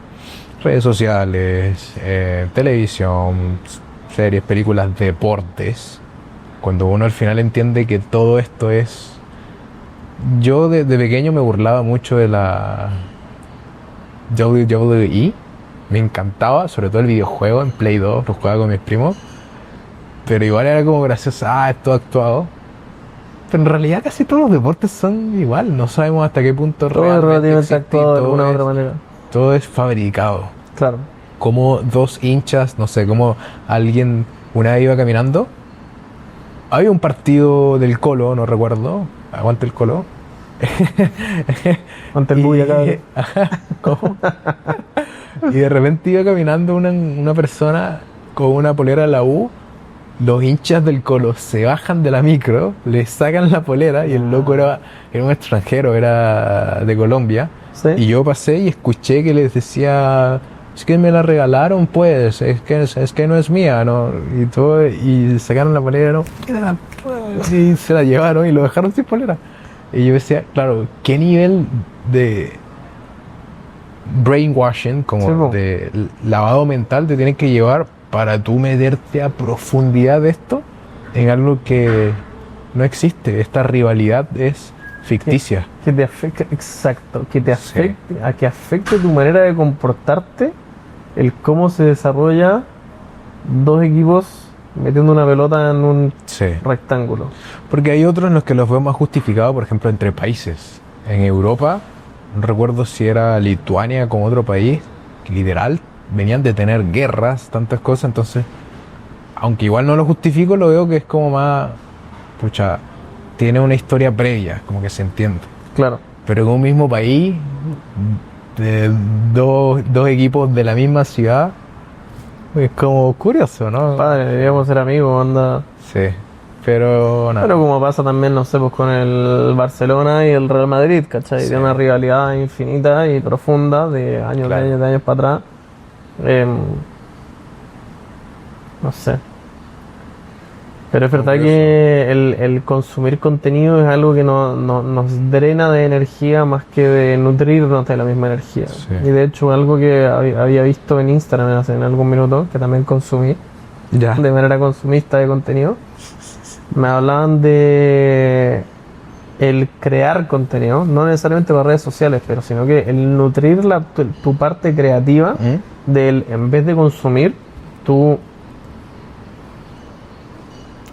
Speaker 2: Redes sociales, televisión, series, películas, deportes. Cuando uno al final entiende que todo esto es... Yo de pequeño me burlaba mucho de la WWE. Me encantaba, sobre todo el videojuego en Play 2, lo jugaba con mis primos. Pero igual era como gracioso, es todo actuado. Pero en realidad casi todos los deportes son igual. No sabemos hasta qué punto
Speaker 1: todo es
Speaker 2: realmente
Speaker 1: relativamente
Speaker 2: existe y
Speaker 1: actuado de alguna u otra manera.
Speaker 2: todo es fabricado.
Speaker 1: Claro,
Speaker 2: Como 2 hinchas, no sé, como alguien una vez iba caminando. Había un partido del Colo, no recuerdo. Aguante el Colo.
Speaker 1: ante el bulla acá.
Speaker 2: ¿Cómo? Y de repente iba caminando una persona con una polera de la U. Los hinchas del Colo se bajan de la micro, le sacan la polera y el loco era un extranjero, era de Colombia.
Speaker 1: Sí.
Speaker 2: Y yo pasé y escuché que les decía, es que me la regalaron pues, es que no es mía, ¿no? Y todo, y sacaron la polera, ¿no? Y se la llevaron y lo dejaron sin polera. Y yo decía, claro, ¿qué nivel de brainwashing, como
Speaker 1: Sí, po.
Speaker 2: de lavado mental te tienen que llevar para tú meterte a profundidad de esto en algo que no existe? Esta rivalidad es ficticia.
Speaker 1: Que te afecte, exacto, que te
Speaker 2: Sí.
Speaker 1: afecte, a que afecte tu manera de comportarte, el cómo se desarrolla dos equipos metiendo una pelota en un
Speaker 2: Sí.
Speaker 1: rectángulo.
Speaker 2: Porque hay otros en los que los veo más justificados, por ejemplo, entre países. En Europa, no recuerdo si era Lituania como otro país, que literal venían de tener guerras, tantas cosas, entonces, aunque igual no lo justifico, lo veo que es como más, pucha, tiene una historia previa, como que se entiende.
Speaker 1: Claro.
Speaker 2: Pero en un mismo país, de dos equipos de la misma ciudad, es como curioso, ¿no?
Speaker 1: Padre, deberíamos ser amigos, onda.
Speaker 2: Sí, pero nada.
Speaker 1: Pero como pasa también, no sé, pues con el Barcelona y el Real Madrid, ¿cachai?
Speaker 2: Sí.
Speaker 1: Tiene una rivalidad infinita y profunda de años,
Speaker 2: Claro.
Speaker 1: de años para atrás. No sé. Pero es verdad
Speaker 2: Curioso.
Speaker 1: que el consumir contenido es algo que nos drena de energía más que de nutrirnos de la misma energía.
Speaker 2: Sí.
Speaker 1: Y de hecho, algo que había visto en Instagram hace en algún minuto, que también consumí
Speaker 2: Ya.
Speaker 1: de manera consumista de contenido, me hablaban de el crear contenido, no necesariamente por redes sociales, pero sino que el nutrir tu parte creativa del, en vez de consumir, tú,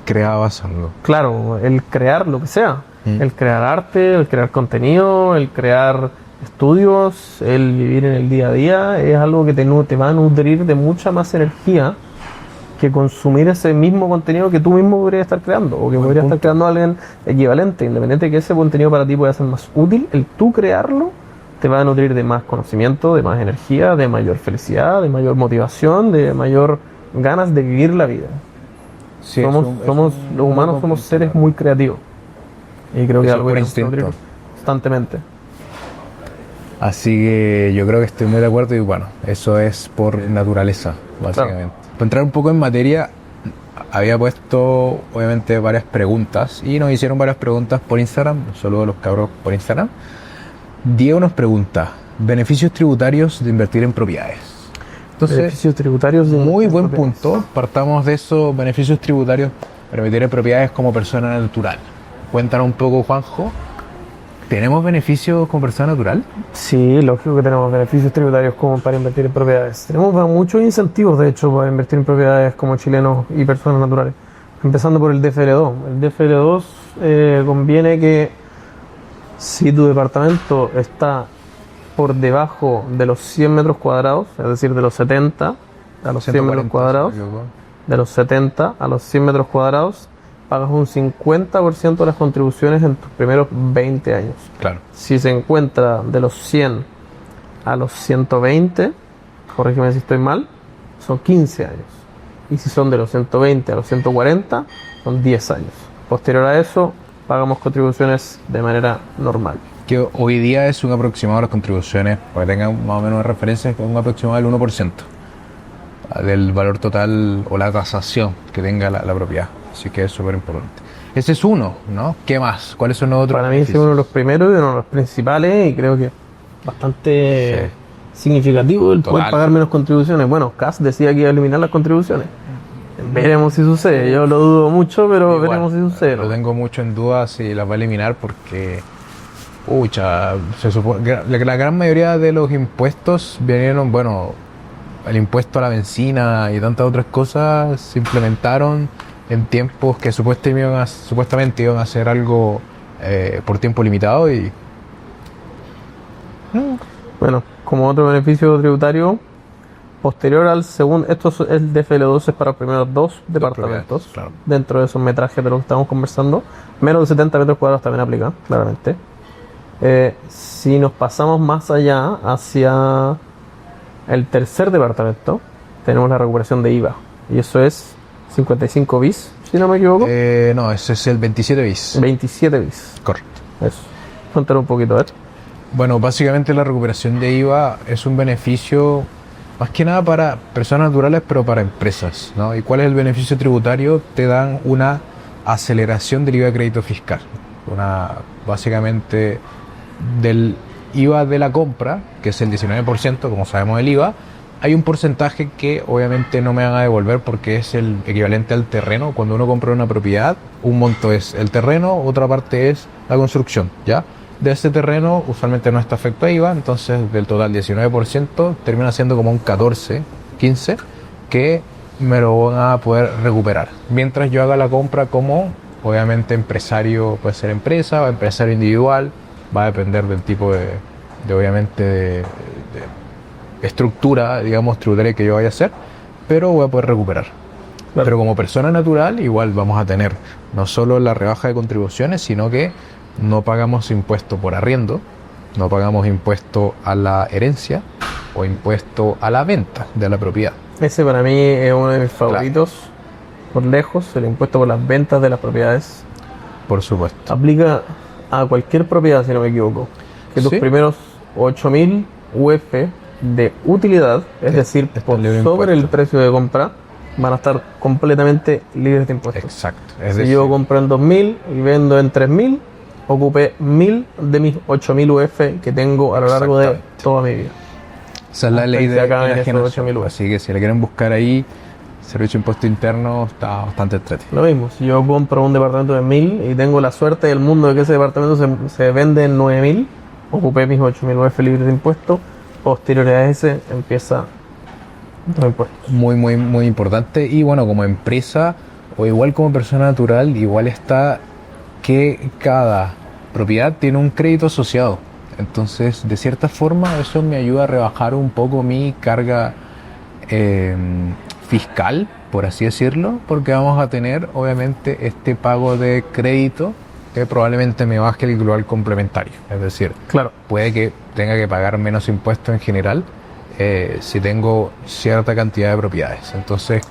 Speaker 2: Creabas algo.
Speaker 1: claro, el crear lo que sea,
Speaker 2: Mm.
Speaker 1: el crear arte, el crear contenido, el crear estudios, el vivir en el día a día, es algo que te va a nutrir de mucha más energía que consumir ese mismo contenido que tú mismo podrías estar creando o que podría estar creando alguien equivalente, independiente de que ese contenido para ti pueda ser más útil, el tú crearlo te va a nutrir de más conocimiento, de más energía, de mayor felicidad, de mayor motivación, de mayor ganas de vivir la vida.
Speaker 2: Sí,
Speaker 1: Los humanos somos seres muy creativos y creo que
Speaker 2: Eso
Speaker 1: algo
Speaker 2: por
Speaker 1: que tenemos que
Speaker 2: instinto.
Speaker 1: nutrir constantemente.
Speaker 2: Así que yo creo que estoy muy de acuerdo y bueno, eso es por naturaleza, básicamente. Para entrar un poco en materia, había puesto obviamente varias preguntas y nos hicieron varias preguntas por Instagram, saludos a los cabros por Instagram. Diego nos pregunta, beneficios tributarios de invertir en propiedades. Entonces,
Speaker 1: Beneficios tributarios de
Speaker 2: muy buen
Speaker 1: propiedades.
Speaker 2: punto, partamos de esos beneficios tributarios para invertir en propiedades como persona natural. Cuéntanos un poco, Juanjo, ¿tenemos beneficios como persona natural?
Speaker 1: Sí, lógico que tenemos beneficios tributarios como para invertir en propiedades. Tenemos muchos incentivos, de hecho, para invertir en propiedades como chilenos y personas naturales. Empezando por el DFL2. El DFL2 conviene que si tu departamento está por debajo de los 100 metros cuadrados, es decir, de los 70 a los 100 metros
Speaker 2: 140,
Speaker 1: cuadrados,
Speaker 2: si no me equivoco.
Speaker 1: de los 70 a los 100 metros cuadrados, pagas un 50% de las contribuciones en tus primeros 20 años.
Speaker 2: Claro.
Speaker 1: Si se encuentra de los 100 a los 120, corrígeme si estoy mal, son 15 años. Y si son de los 120 a los 140, son 10 años. Posterior a eso, pagamos contribuciones de manera normal.
Speaker 2: Que hoy día es un aproximado de las contribuciones, para que tengan más o menos una referencia, es un aproximado del 1% del valor total o la tasación que tenga la propiedad. Así que es súper importante. Ese es uno, ¿no? ¿Qué más? ¿Cuáles son los otros
Speaker 1: Para mí es uno de los primeros y uno de los principales y creo que bastante significativo el poder
Speaker 2: Total.
Speaker 1: pagar menos contribuciones. Bueno, Kass decía que iba a eliminar las contribuciones. Veremos si sucede. Yo lo dudo mucho, pero
Speaker 2: Igual,
Speaker 1: veremos si sucede.
Speaker 2: Lo tengo mucho en duda si las va a eliminar porque, se supone que la gran mayoría de los impuestos vinieron, bueno, el impuesto a la benzina y tantas otras cosas se implementaron en tiempos que supuestamente iban a ser algo por tiempo limitado y
Speaker 1: Bueno, como otro beneficio tributario, posterior al segundo, el DFL2 es para los primeros dos departamentos,
Speaker 2: propiedades, claro.
Speaker 1: dentro de esos metrajes de lo que estamos conversando. Menos de 70 metros cuadrados también aplica, claramente. Si nos pasamos más allá, hacia el tercer departamento, tenemos la recuperación de IVA. Y eso es 55 bis, si no me equivoco.
Speaker 2: no, ese es el 27 bis.
Speaker 1: 27 bis.
Speaker 2: Correcto.
Speaker 1: Eso. Cuéntanos un poquito, a ver.
Speaker 2: Bueno, básicamente la recuperación de IVA es un beneficio más que nada para personas naturales, pero para empresas, ¿no? ¿Y cuál es el beneficio tributario? Te dan una aceleración del IVA de crédito fiscal. Básicamente del IVA de la compra, que es el 19%, como sabemos del IVA, hay un porcentaje que obviamente no me van a devolver porque es el equivalente al terreno. Cuando uno compra una propiedad, un monto es el terreno, otra parte es la construcción, ¿ya? De ese terreno usualmente no está afecto a IVA, entonces del total 19% termina siendo como un 14, 15, que me lo van a poder recuperar. Mientras yo haga la compra como, obviamente, empresario, puede ser empresa o empresario individual, va a depender del tipo obviamente, de estructura, digamos, tributaria que yo vaya a hacer, pero voy a poder recuperar.
Speaker 1: Claro.
Speaker 2: Pero como persona natural, igual vamos a tener no solo la rebaja de contribuciones, sino que no pagamos impuesto por arriendo, no pagamos impuesto a la herencia o impuesto a la venta de la propiedad.
Speaker 1: Ese para mí es uno de mis favoritos, por lejos, el impuesto por las ventas de las propiedades.
Speaker 2: Por supuesto.
Speaker 1: Aplica a cualquier propiedad, si no me equivoco. Que tus
Speaker 2: Sí.
Speaker 1: primeros 8.000 UF de utilidad, es decir, por
Speaker 2: libre de
Speaker 1: sobre el
Speaker 2: impuestos.
Speaker 1: precio de compra, van a estar completamente libres de impuestos.
Speaker 2: Exacto. Es
Speaker 1: Si
Speaker 2: decir,
Speaker 1: yo compro en 2.000 y vendo en 3.000, ocupé 1.000 de mis 8.000 UF que tengo a lo largo de
Speaker 2: Exactamente.
Speaker 1: toda mi vida.
Speaker 2: esa es la
Speaker 1: hasta
Speaker 2: ley
Speaker 1: que se
Speaker 2: de
Speaker 1: acaben esos
Speaker 2: enajenación.
Speaker 1: 8.000 UF.
Speaker 2: Así que si la quieren buscar ahí, Servicio de Impuesto Interno está bastante entretenido.
Speaker 1: Lo mismo, si yo compro un departamento de 1.000 y tengo la suerte del mundo de que ese departamento se vende en 9.000, ocupé mis 8.000 UF libres de impuestos, posterior a ese empieza los impuestos.
Speaker 2: Muy, muy, muy importante. Y bueno, como empresa o igual como persona natural, igual está que cada propiedad tiene un crédito asociado. Entonces, de cierta forma, eso me ayuda a rebajar un poco mi carga fiscal, por así decirlo, porque vamos a tener, obviamente, este pago de crédito que probablemente me baje el global complementario. Es decir,
Speaker 1: Claro,
Speaker 2: puede que tenga que pagar menos impuestos en general si tengo cierta cantidad de propiedades. Entonces,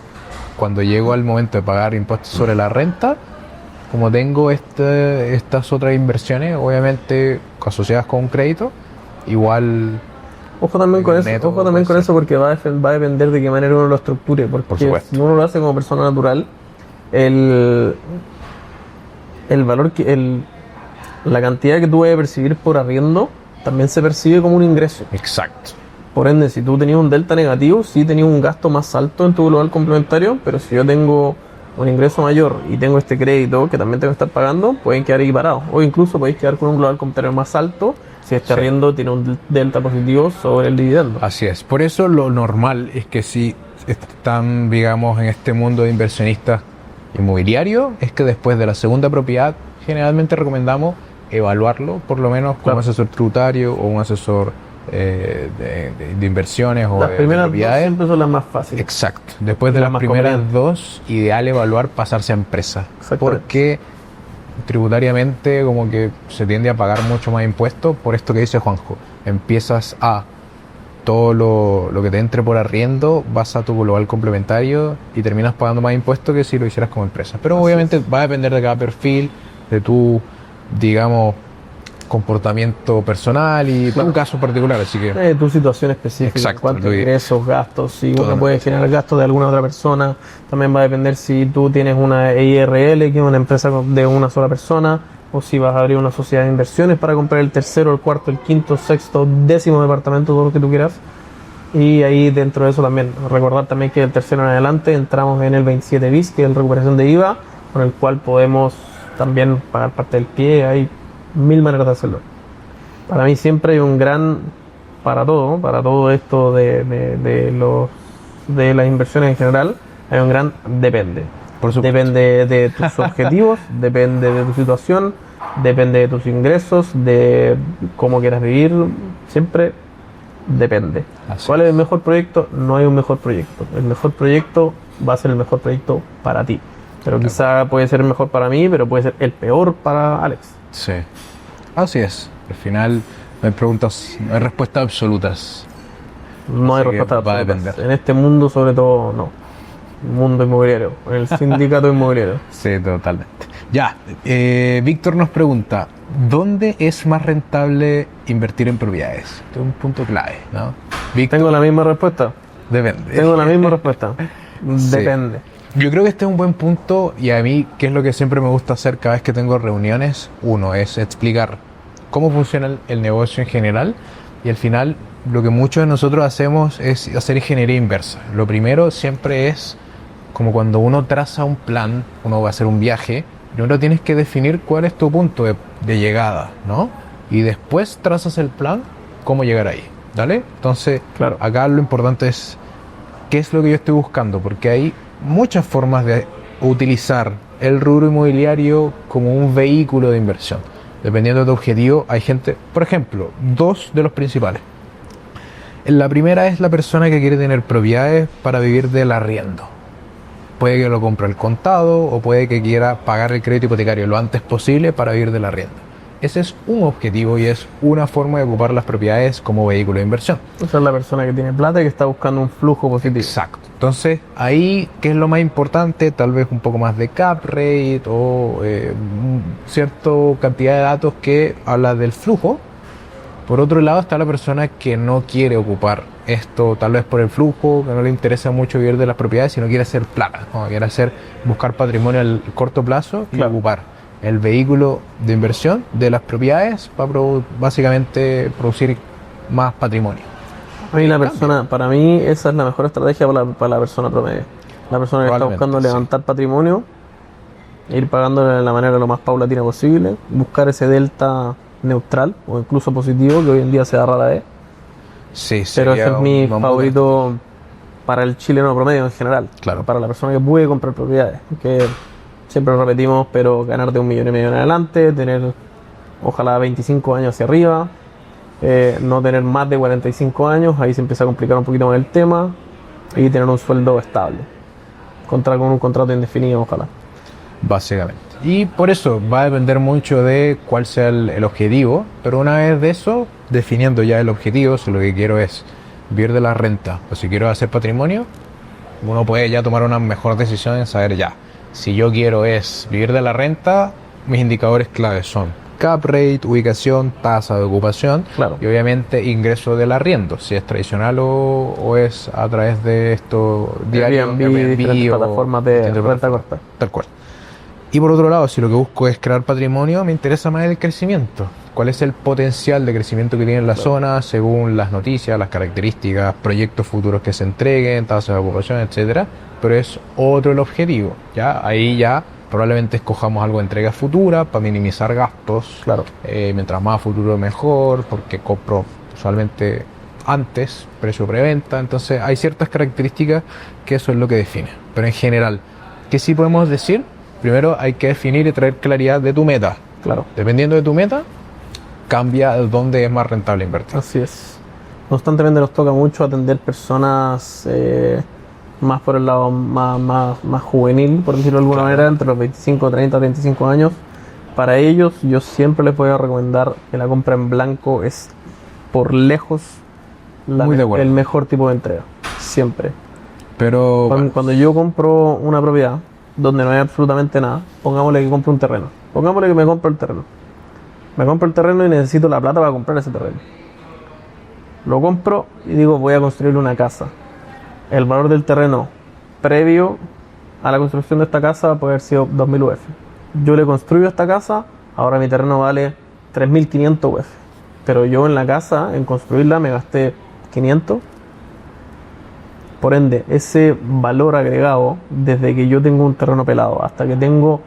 Speaker 2: cuando llego al momento de pagar impuestos sobre la renta, como tengo estas otras inversiones, obviamente asociadas con un crédito, igual
Speaker 1: ojo también con eso,
Speaker 2: neto
Speaker 1: ojo también
Speaker 2: puede
Speaker 1: con
Speaker 2: ser.
Speaker 1: eso porque va a depender de qué manera uno lo estructure, porque
Speaker 2: Por supuesto.
Speaker 1: si uno lo hace como persona natural, el valor la cantidad que tú vayas a percibir por arriendo también se percibe como un ingreso.
Speaker 2: exacto.
Speaker 1: Por ende, si tú tenías un delta negativo, sí tenías un gasto más alto en tu global complementario, pero si yo tengo un ingreso mayor y tengo este crédito que también tengo que estar pagando, pueden quedar equiparados. O incluso podéis quedar con un global complementario más alto si este
Speaker 2: Sí.
Speaker 1: arriendo tiene un delta positivo sobre el dividendo.
Speaker 2: Así es. Por eso lo normal es que si están, digamos, en este mundo de inversionistas inmobiliarios, es que después de la segunda propiedad, generalmente recomendamos evaluarlo, por lo menos con
Speaker 1: Claro.
Speaker 2: un asesor tributario o un asesor de inversiones o
Speaker 1: Las
Speaker 2: de
Speaker 1: primeras dos
Speaker 2: propiedades.
Speaker 1: siempre son las más fáciles.
Speaker 2: Exacto. Después de
Speaker 1: La
Speaker 2: las
Speaker 1: más
Speaker 2: primeras
Speaker 1: conveniente.
Speaker 2: dos, ideal evaluar pasarse a empresa.
Speaker 1: Exactamente.
Speaker 2: Porque tributariamente como que se tiende a pagar mucho más impuestos por esto que dice Juanjo. Empiezas a todo lo que te entre por arriendo, vas a tu global complementario y terminas pagando más impuestos que si lo hicieras como empresa. Pero
Speaker 1: Así
Speaker 2: obviamente va a depender de cada perfil, de tu, digamos, comportamiento personal y
Speaker 1: Claro.
Speaker 2: tu caso particular. Así que
Speaker 1: Tu situación específica,
Speaker 2: Exacto,
Speaker 1: cuántos
Speaker 2: lo-
Speaker 1: ingresos, gastos, si uno
Speaker 2: Totalmente.
Speaker 1: puede generar gastos de alguna otra persona, también va a depender si tú tienes una IRL, que es una empresa de una sola persona, o si vas a abrir una sociedad de inversiones para comprar el tercero, el cuarto, el quinto, sexto, décimo departamento, todo lo que tú quieras. Y ahí dentro de eso también, recordar también que el tercero en adelante entramos en el 27 bis, que es la recuperación de IVA, con el cual podemos también pagar parte del pie. Hay 1000 maneras de hacerlo. Para mí siempre hay un gran, para todo esto de las inversiones en general, hay un gran depende.
Speaker 2: por supuesto.
Speaker 1: Depende de tus objetivos, depende de tu situación, depende de tus ingresos, de cómo quieras vivir, siempre depende.
Speaker 2: Así
Speaker 1: ¿Cuál es el mejor proyecto? No hay un mejor proyecto. El mejor proyecto va a ser el mejor proyecto para ti. Pero quizá puede ser el mejor para mí, pero puede ser el peor para Alex.
Speaker 2: Sí, así es. Al final no hay preguntas, no hay respuestas absolutas.
Speaker 1: No hay
Speaker 2: Así que
Speaker 1: respuesta
Speaker 2: va a
Speaker 1: absolutas.
Speaker 2: depender.
Speaker 1: En este mundo, sobre todo, no. Mundo inmobiliario, en el sindicato inmobiliario.
Speaker 2: Sí, totalmente. Ya, Víctor nos pregunta, ¿dónde es más rentable invertir en propiedades? Este es un punto clave, ¿no? Víctor,
Speaker 1: Tengo la misma respuesta.
Speaker 2: depende.
Speaker 1: Tengo la misma respuesta. Depende.
Speaker 2: Yo creo que este es un buen punto y a mí, que es lo que siempre me gusta hacer cada vez que tengo reuniones, uno es explicar cómo funciona el negocio en general y al final lo que muchos de nosotros hacemos es hacer ingeniería inversa. Lo primero siempre es como cuando uno traza un plan, uno va a hacer un viaje, primero tienes que definir cuál es tu punto de llegada, ¿no? Y después trazas el plan, cómo llegar ahí, ¿vale? Entonces,
Speaker 1: Claro.
Speaker 2: acá lo importante es ¿qué es lo que yo estoy buscando? Porque hay muchas formas de utilizar el rubro inmobiliario como un vehículo de inversión. Dependiendo de tu objetivo, hay gente, por ejemplo, dos de los principales. La primera es la persona que quiere tener propiedades para vivir del arriendo. Puede que lo compre al contado o puede que quiera pagar el crédito hipotecario lo antes posible para vivir del arriendo. Ese es un objetivo y es una forma de ocupar las propiedades como vehículo de inversión.
Speaker 1: Esa es la persona que tiene plata y que está buscando un flujo positivo.
Speaker 2: Exacto. Entonces, ahí, ¿qué es lo más importante? Tal vez un poco más de cap rate o cierta cantidad de datos que habla del flujo. Por otro lado está la persona que no quiere ocupar esto, tal vez por el flujo, que no le interesa mucho vivir de las propiedades, sino quiere hacer plata, ¿no? Quiere buscar patrimonio al corto plazo y ocupar el vehículo de inversión de las propiedades para básicamente producir más patrimonio.
Speaker 1: A mí para mí esa es la mejor estrategia para la persona promedio. La persona que está buscando levantar patrimonio, ir pagándole de la manera lo más paulatina posible, buscar ese delta neutral o incluso positivo que hoy en día se da rara vez.
Speaker 2: Sí,
Speaker 1: pero ese es mi favorito para el chileno promedio en general.
Speaker 2: Claro.
Speaker 1: Para la persona que puede comprar propiedades, que siempre lo repetimos, pero ganar de 1,5 millones en adelante, tener ojalá 25 años hacia arriba, no tener más de 45 años, ahí se empieza a complicar un poquito más el tema, y tener un sueldo estable, con un contrato indefinido, ojalá.
Speaker 2: Básicamente. Y por eso va a depender mucho de cuál sea el objetivo, pero una vez de eso, definiendo ya el objetivo, si lo que quiero es vivir de la renta o si quiero hacer patrimonio, uno puede ya tomar una mejor decisión en saber ya, si yo quiero es vivir de la renta, mis indicadores claves son cap rate, ubicación, tasa de ocupación, y obviamente ingreso del arriendo, si es tradicional o es a través de esto diario,
Speaker 1: diferentes plataformas de renta corta.
Speaker 2: Tal cual. Y por otro lado, si lo que busco es crear patrimonio, me interesa más el crecimiento. ¿Cuál es el potencial de crecimiento que tiene la zona según las noticias, las características, proyectos futuros que se entreguen, tasas de ocupación, etcétera? Pero es otro el objetivo. ¿Ya? Ahí ya probablemente escojamos algo de entrega futura para minimizar gastos. Mientras más futuro mejor, porque compro usualmente antes, precio preventa. Entonces hay ciertas características que eso es lo que define. Pero en general, ¿qué sí podemos decir? Primero hay que definir y traer claridad de tu meta. Dependiendo de tu meta, cambia dónde es más rentable invertir.
Speaker 1: Así es. Constantemente nos toca mucho atender personas más por el lado más juvenil, por decirlo de alguna manera, entre los 25, 30, 35 años. Para ellos, yo siempre les voy a recomendar que la compra en blanco es
Speaker 2: por lejos
Speaker 1: el mejor tipo de entrega. Siempre.
Speaker 2: Pero
Speaker 1: cuando yo compro una propiedad donde no hay absolutamente nada, pongámosle que compro un terreno. Pongámosle que me compro el terreno. Me compro el terreno y necesito la plata para comprar ese terreno. Lo compro y digo, voy a construir una casa. El valor del terreno previo a la construcción de esta casa puede haber sido 2.000 UF. Yo le construyo esta casa, ahora mi terreno vale 3.500 UF. Pero yo en la casa, en construirla, me gasté 500. Por ende, ese valor agregado, desde que yo tengo un terreno pelado hasta que tengo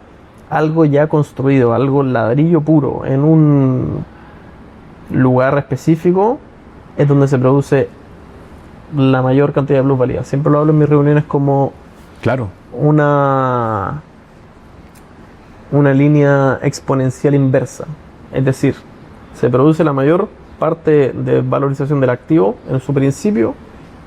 Speaker 1: algo ya construido, algo ladrillo puro, en un lugar específico, es donde se produce la mayor cantidad de plusvalía. Siempre lo hablo en mis reuniones como una línea exponencial inversa. Es decir, se produce la mayor parte de valorización del activo en su principio,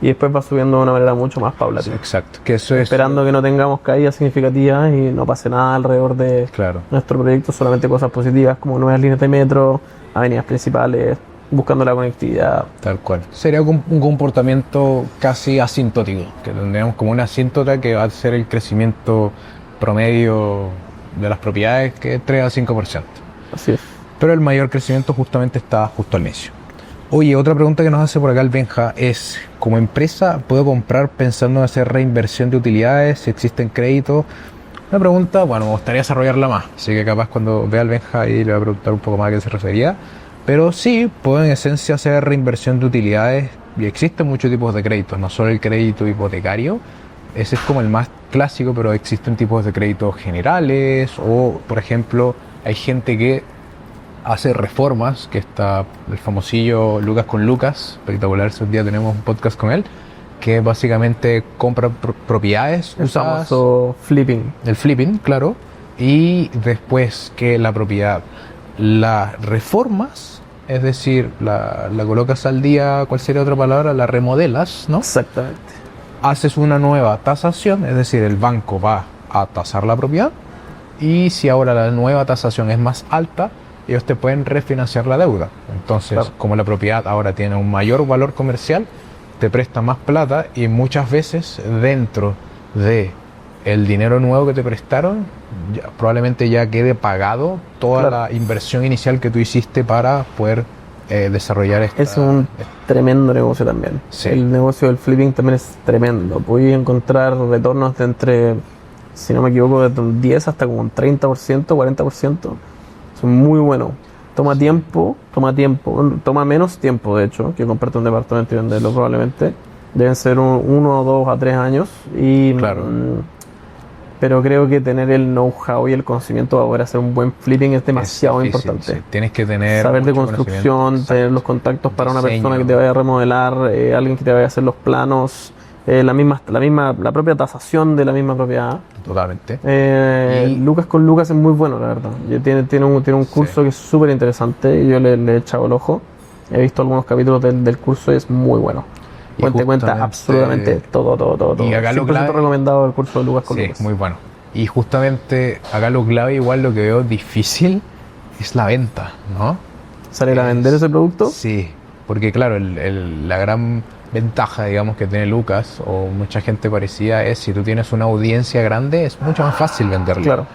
Speaker 1: y después va subiendo de una manera mucho más paulatina.
Speaker 2: Exacto. Que eso es
Speaker 1: esperando que no tengamos caídas significativas y no pase nada alrededor de nuestro proyecto, solamente cosas positivas como nuevas líneas de metro, avenidas principales, buscando la conectividad.
Speaker 2: Tal cual. Sería un comportamiento casi asintótico, que tendríamos como una asíntota que va a ser el crecimiento promedio de las propiedades, que es 3 a 5%.
Speaker 1: Así es.
Speaker 2: Pero el mayor crecimiento justamente está justo al inicio. Oye, otra pregunta que nos hace por acá el Benja es, ¿como empresa puedo comprar pensando en hacer reinversión de utilidades? Si existen créditos. Una pregunta, bueno, me gustaría desarrollarla más, así que capaz cuando vea al Benja ahí le voy a preguntar un poco más a qué se refería. Pero sí, puedo en esencia hacer reinversión de utilidades y existen muchos tipos de créditos, no solo el crédito hipotecario. Ese es como el más clásico, pero existen tipos de créditos generales o, por ejemplo, hay gente que hace reformas, que está el famosillo Lucas con Lucas, espectacular, ese día tenemos un podcast con él, que básicamente compra propiedades
Speaker 1: El
Speaker 2: usadas,
Speaker 1: famoso flipping.
Speaker 2: el flipping, claro, y después que la propiedad la reformas, es decir, la colocas al día, ¿cuál sería otra palabra? La remodelas, ¿no?
Speaker 1: Exactamente.
Speaker 2: Haces una nueva tasación, es decir, el banco va a tasar la propiedad, y si ahora la nueva tasación es más alta, ellos te pueden refinanciar la deuda. Entonces,
Speaker 1: Claro.
Speaker 2: como la propiedad ahora tiene un mayor valor comercial, te presta más plata, y muchas veces dentro de el dinero nuevo que te prestaron, probablemente ya quede pagado toda
Speaker 1: Claro.
Speaker 2: la inversión inicial que tú hiciste para poder desarrollar esta...
Speaker 1: Es un tremendo negocio también.
Speaker 2: Sí.
Speaker 1: El negocio del flipping también es tremendo. Puedes encontrar retornos de entre, si no me equivoco, de un 10 hasta como un 30%, 40%. Son muy buenos. Toma tiempo, toma menos tiempo de hecho que comprarte un departamento y venderlo probablemente. Deben ser 1, 2 a 3 años. Y,
Speaker 2: Claro.
Speaker 1: pero creo que tener el know-how y el conocimiento para poder hacer un buen flipping es demasiado
Speaker 2: Es difícil,
Speaker 1: importante.
Speaker 2: sí. Tienes que tener
Speaker 1: Saber de
Speaker 2: mucho
Speaker 1: construcción,
Speaker 2: conocimiento.
Speaker 1: tener los contactos para una
Speaker 2: Diseño.
Speaker 1: persona que te vaya a remodelar, alguien que te vaya a hacer los planos, la propia tasación de la misma propiedad.
Speaker 2: Totalmente. Y-
Speaker 1: Lucas con Lucas es muy bueno, la verdad. Tiene un curso
Speaker 2: Sí.
Speaker 1: que es súper interesante y yo le he echado el ojo. He visto algunos capítulos del curso y es muy bueno.
Speaker 2: Y
Speaker 1: Te cuenta
Speaker 2: justamente-
Speaker 1: absolutamente todo.
Speaker 2: Y acá lo
Speaker 1: 100%
Speaker 2: clave-
Speaker 1: recomendado el curso de Lucas con
Speaker 2: Sí,
Speaker 1: Lucas.
Speaker 2: muy bueno. Y justamente acá lo clave, igual lo que veo difícil, es la venta, ¿no?
Speaker 1: ¿Salir a vender ese producto?
Speaker 2: Sí, porque claro, la gran ventaja, digamos, que tiene Lucas, o mucha gente parecida, es si tú tienes una audiencia grande, es mucho más fácil venderlo.
Speaker 1: Claro.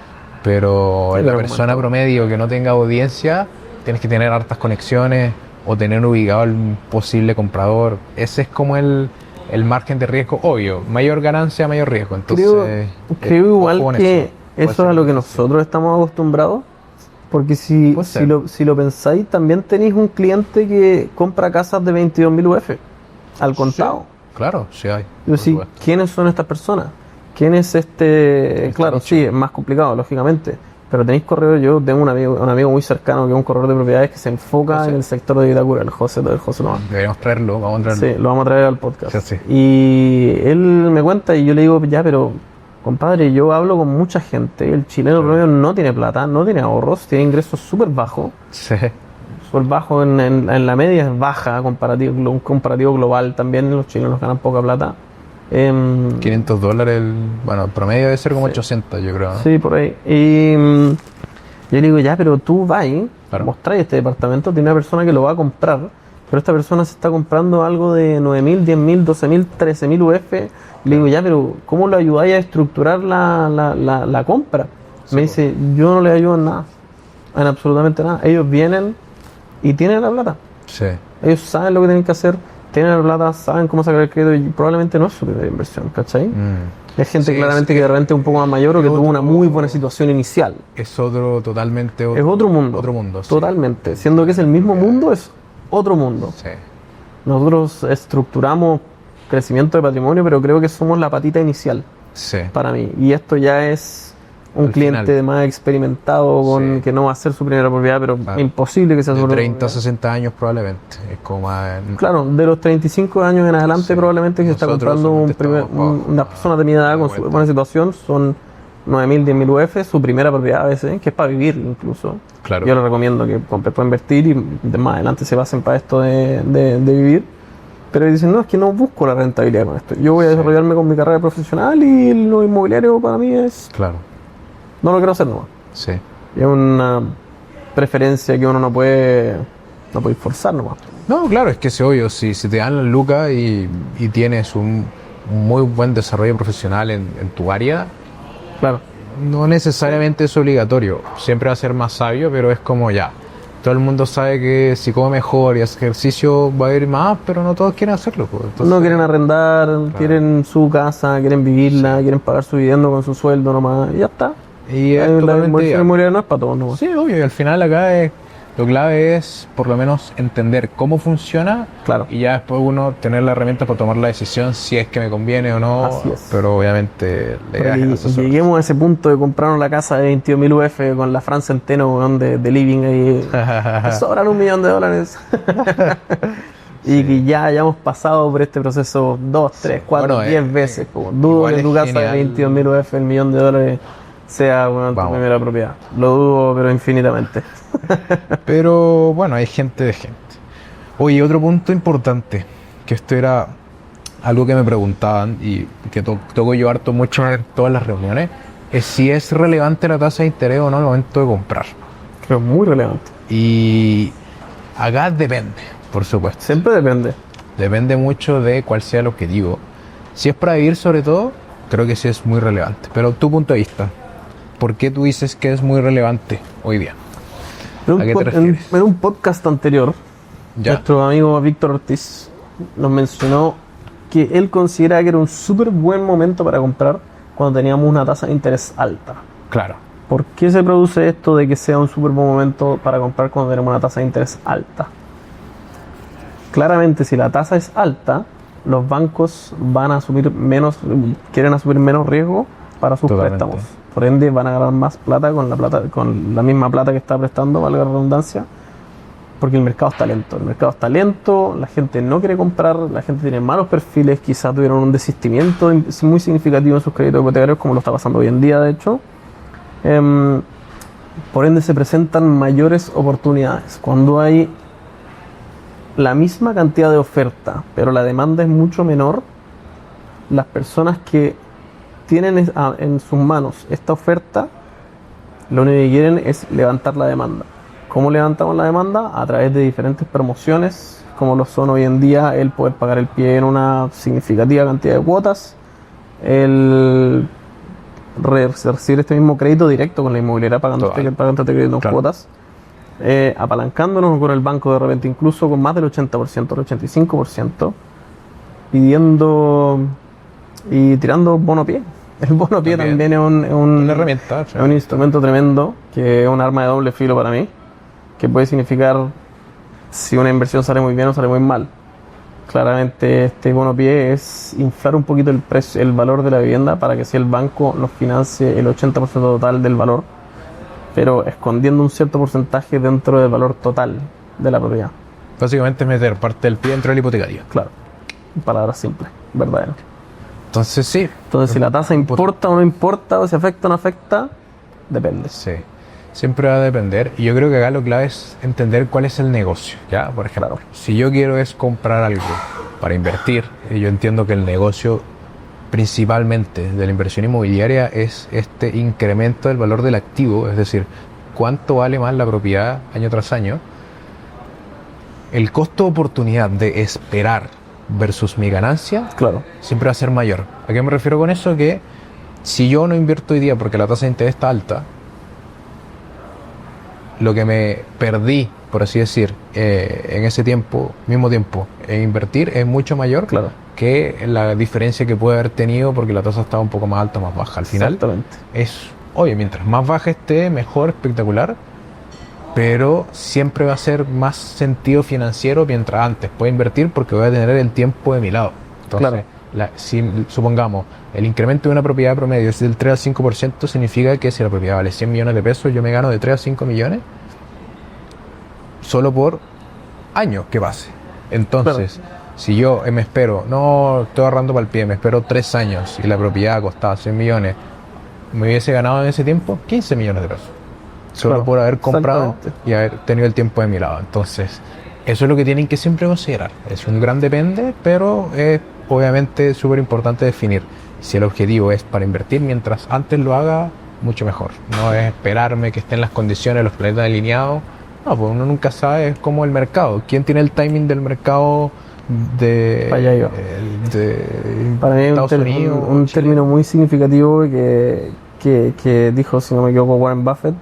Speaker 2: Pero
Speaker 1: Sí,
Speaker 2: la
Speaker 1: pero
Speaker 2: persona
Speaker 1: como en todo.
Speaker 2: promedio que no tenga audiencia, tienes que tener hartas conexiones o tener ubicado al posible comprador. Ese es como el margen de riesgo, obvio. Mayor ganancia, mayor riesgo. Entonces,
Speaker 1: Creo igual
Speaker 2: ojo con
Speaker 1: que
Speaker 2: Puede
Speaker 1: eso
Speaker 2: ser
Speaker 1: es a lo que
Speaker 2: difícil.
Speaker 1: nosotros estamos acostumbrados. Porque si
Speaker 2: Puede ser.
Speaker 1: si lo pensáis, también tenéis un cliente que compra casas de 22.000 UF al contado.
Speaker 2: Sí, claro, sí hay.
Speaker 1: Yo
Speaker 2: por
Speaker 1: sí,
Speaker 2: supuesto.
Speaker 1: ¿quiénes son estas personas? ¿Quién es este? Claro,
Speaker 2: nicho.
Speaker 1: sí, es más complicado, lógicamente. Pero tenéis correo, yo tengo un amigo muy cercano que es un corredor de propiedades que se enfoca
Speaker 2: José.
Speaker 1: en el sector de Vitacura, el José Noa.
Speaker 2: Deberíamos traerlo, vamos a traerlo.
Speaker 1: Sí, lo vamos a traer al podcast.
Speaker 2: Sí, sí.
Speaker 1: Y él me cuenta y yo le digo, ya, pero compadre, yo hablo con mucha gente. El chileno
Speaker 2: Claro.
Speaker 1: promedio no tiene plata, no tiene ahorros, tiene ingresos súper bajos.
Speaker 2: Sí.
Speaker 1: Súper bajo en la media es baja, un comparativo global también. Los chilenos ganan poca plata.
Speaker 2: $500, bueno, el promedio debe ser como
Speaker 1: Sí.
Speaker 2: 800, yo creo, ¿no?
Speaker 1: Sí, por ahí. Y yo le digo, ya, pero tú vas,
Speaker 2: Claro.
Speaker 1: mostráis este departamento, tiene una persona que lo va a comprar, pero esta persona se está comprando algo de 9.000, 10.000, 12.000, 13.000 UF. Le digo, ya, pero ¿cómo lo ayudáis a estructurar la compra?
Speaker 2: Sí,
Speaker 1: Me
Speaker 2: pues.
Speaker 1: dice, yo no le ayudo en nada, en absolutamente nada. Ellos vienen y tienen la plata.
Speaker 2: Sí.
Speaker 1: Ellos saben lo que tienen que hacer, tienen la plata, saben cómo sacar el crédito y probablemente no es su primera inversión, ¿cachai? Es gente
Speaker 2: Sí,
Speaker 1: claramente
Speaker 2: sí.
Speaker 1: que de repente es un poco más mayor o que
Speaker 2: Es
Speaker 1: tuvo una
Speaker 2: otro-
Speaker 1: muy buena situación inicial.
Speaker 2: Es otro, totalmente
Speaker 1: Es otro mundo.
Speaker 2: Otro mundo, sí.
Speaker 1: Totalmente. Siendo que es el mismo mundo, es otro mundo.
Speaker 2: Sí.
Speaker 1: Nosotros estructuramos crecimiento de patrimonio, pero creo que somos la patita inicial
Speaker 2: Sí.
Speaker 1: para mí. Y esto ya es un
Speaker 2: Al
Speaker 1: cliente
Speaker 2: final.
Speaker 1: más experimentado con
Speaker 2: Sí.
Speaker 1: que no va a ser su primera propiedad, pero
Speaker 2: Claro.
Speaker 1: imposible que sea su
Speaker 2: De
Speaker 1: primera
Speaker 2: 30 a
Speaker 1: propiedad.
Speaker 2: 60 años probablemente. Es como más...
Speaker 1: Claro, de los 35 años en adelante
Speaker 2: Sí.
Speaker 1: probablemente que se está
Speaker 2: Nosotros
Speaker 1: comprando
Speaker 2: solamente estamos bajo,
Speaker 1: una persona de mi edad con
Speaker 2: vuelta.
Speaker 1: su buena situación, son 9.000, 10.000 UF, su primera propiedad a veces, que es para vivir incluso.
Speaker 2: Claro.
Speaker 1: Yo les recomiendo que compren para invertir y más adelante se basen para esto de vivir. Pero dicen, no, es que no busco la rentabilidad con esto. Yo voy a
Speaker 2: Sí.
Speaker 1: desarrollarme con mi carrera profesional y lo inmobiliario para mí es...
Speaker 2: Claro.
Speaker 1: No lo quiero hacer nomás.
Speaker 2: Sí.
Speaker 1: Es una preferencia que uno no puede forzar nomás.
Speaker 2: No, claro, es que es obvio, si te dan la lucas y tienes un muy buen desarrollo profesional en tu área,
Speaker 1: Claro.
Speaker 2: no necesariamente es obligatorio. Siempre va a ser más sabio, pero es como ya. Todo el mundo sabe que si come mejor y hace ejercicio va a ir más, pero no todos quieren hacerlo, pues. Entonces,
Speaker 1: No quieren arrendar, quieren su casa, quieren vivirla, quieren pagar su vivienda con su sueldo nomás, y ya está.
Speaker 2: y es
Speaker 1: La
Speaker 2: totalmente
Speaker 1: inversión
Speaker 2: viable.
Speaker 1: inmobiliaria no es para todos nomás.
Speaker 2: Sí, obvio, y al final acá lo clave es por lo menos entender cómo funciona,
Speaker 1: Claro.
Speaker 2: y ya después uno tener la herramienta para tomar la decisión si es que me conviene o no.
Speaker 1: Así es.
Speaker 2: Pero obviamente la idea
Speaker 1: Pero
Speaker 2: es asesorarse.
Speaker 1: lleguemos a ese punto de comprarnos la casa de 22.000 UF con la Fran Centeno weón, de living ahí. Me sobran $1.000.000. y
Speaker 2: Sí.
Speaker 1: que ya hayamos pasado por este proceso 2, 3, 4,
Speaker 2: Bueno,
Speaker 1: 10 veces. Como, dudo
Speaker 2: igual
Speaker 1: que tu
Speaker 2: es
Speaker 1: casa de
Speaker 2: genial.
Speaker 1: 22.000 UF, el $1.000.000, sea bueno, tu
Speaker 2: Vamos.
Speaker 1: primera propiedad. Lo dudo, pero infinitamente.
Speaker 2: Pero bueno, hay gente de gente. Oye, otro punto importante, que esto era algo que me preguntaban y que toco yo harto mucho en todas las reuniones, es si es relevante la tasa de interés o no al momento de comprar.
Speaker 1: Creo muy relevante.
Speaker 2: Y acá depende, por supuesto.
Speaker 1: Siempre depende.
Speaker 2: Depende mucho de cuál sea el objetivo. Si es para vivir sobre todo, creo que sí es muy relevante. Pero tu punto de vista, ¿por qué tú dices que es muy relevante hoy día?
Speaker 1: En
Speaker 2: ¿A qué te
Speaker 1: en,
Speaker 2: refieres?
Speaker 1: en un podcast anterior,
Speaker 2: ¿Ya?
Speaker 1: nuestro amigo Víctor Ortiz nos mencionó que él considera que era un súper buen momento para comprar cuando teníamos una tasa de interés alta.
Speaker 2: Claro.
Speaker 1: ¿Por qué se produce esto de que sea un súper buen momento para comprar cuando tenemos una tasa de interés alta? Claramente, si la tasa es alta, los bancos van a asumir quieren asumir menos riesgo para sus
Speaker 2: Totalmente.
Speaker 1: préstamos. Por ende, van a ganar más plata, con la misma plata que está prestando, valga la redundancia, porque el mercado está lento. El mercado está lento, la gente no quiere comprar, la gente tiene malos perfiles, quizás tuvieron un desistimiento muy significativo en sus créditos hipotecarios, como lo está pasando hoy en día, de hecho. Por ende, se presentan mayores oportunidades. Cuando hay la misma cantidad de oferta, pero la demanda es mucho menor, las personas que tienen en sus manos esta oferta, lo único que quieren es levantar la demanda. ¿Cómo levantamos la demanda? A través de diferentes promociones, como lo son hoy en día el poder pagar el pie en una significativa cantidad de cuotas, el recibir este mismo crédito directo con la inmobiliaria pagándote crédito en
Speaker 2: Claro.
Speaker 1: cuotas, apalancándonos con el banco de repente incluso con más del 80%, el 85%, pidiendo y tirando bono pie. El bono pie también es
Speaker 2: Una herramienta.
Speaker 1: es un instrumento tremendo, que es un arma de doble filo para mí, que puede significar si una inversión sale muy bien o sale muy mal. Claramente este bono pie es inflar un poquito el precio, el valor de la vivienda para que si el banco nos financie el 80% total del valor, pero escondiendo un cierto porcentaje dentro del valor total de la propiedad.
Speaker 2: Básicamente es meter parte del pie dentro del hipotecario.
Speaker 1: Claro, palabras simples, verdadero.
Speaker 2: Entonces sí.
Speaker 1: Entonces, si la tasa importa o no importa, o si afecta o no afecta, depende.
Speaker 2: Sí. Siempre va a depender. Y yo creo que acá lo clave es entender cuál es el negocio. ¿Ya? Por ejemplo,
Speaker 1: Claro.
Speaker 2: si yo quiero es comprar algo para invertir, y yo entiendo que el negocio principalmente de la inversión inmobiliaria es este incremento del valor del activo, es decir, cuánto vale más la propiedad año tras año, el costo de oportunidad de esperar versus mi ganancia
Speaker 1: Claro,
Speaker 2: siempre va a ser mayor. ¿A qué me refiero con eso? Que si yo no invierto hoy día porque la tasa de interés está alta, lo que me perdí, por así decir, en ese mismo tiempo, en invertir es mucho mayor
Speaker 1: claro.
Speaker 2: que la diferencia que puede haber tenido porque la tasa estaba un poco más alta o más baja. Al final
Speaker 1: Exactamente.
Speaker 2: es, oye, mientras más baja esté, mejor, espectacular, pero siempre va a ser más sentido financiero mientras antes pueda invertir porque voy a tener el tiempo de mi lado. Entonces,
Speaker 1: Claro.
Speaker 2: si supongamos el incremento de una propiedad promedio es del 3 al 5%, significa que si la propiedad vale 100 millones de pesos, yo me gano de 3 a 5 millones solo por año que pase. Entonces, si yo me espero, no estoy ahorrando para el pie, me espero 3 años y la propiedad costaba 100 millones, me hubiese ganado en ese tiempo 15 millones de pesos. Solo
Speaker 1: Claro,
Speaker 2: por haber comprado
Speaker 1: exactamente.
Speaker 2: y haber tenido el tiempo de mi lado. Entonces, eso es lo que tienen que siempre considerar. Es un gran depende, pero es obviamente súper importante definir si el objetivo es para invertir mientras antes lo haga, mucho mejor. No es esperarme que estén las condiciones, los planetas alineados. No, pues uno nunca sabe, es como el mercado. ¿Quién tiene el timing del mercado de,
Speaker 1: Para allá iba.
Speaker 2: de
Speaker 1: Para mí es
Speaker 2: Estados Unidos?
Speaker 1: un
Speaker 2: Chile?
Speaker 1: término muy significativo que dijo, si no me equivoco, Warren Buffett,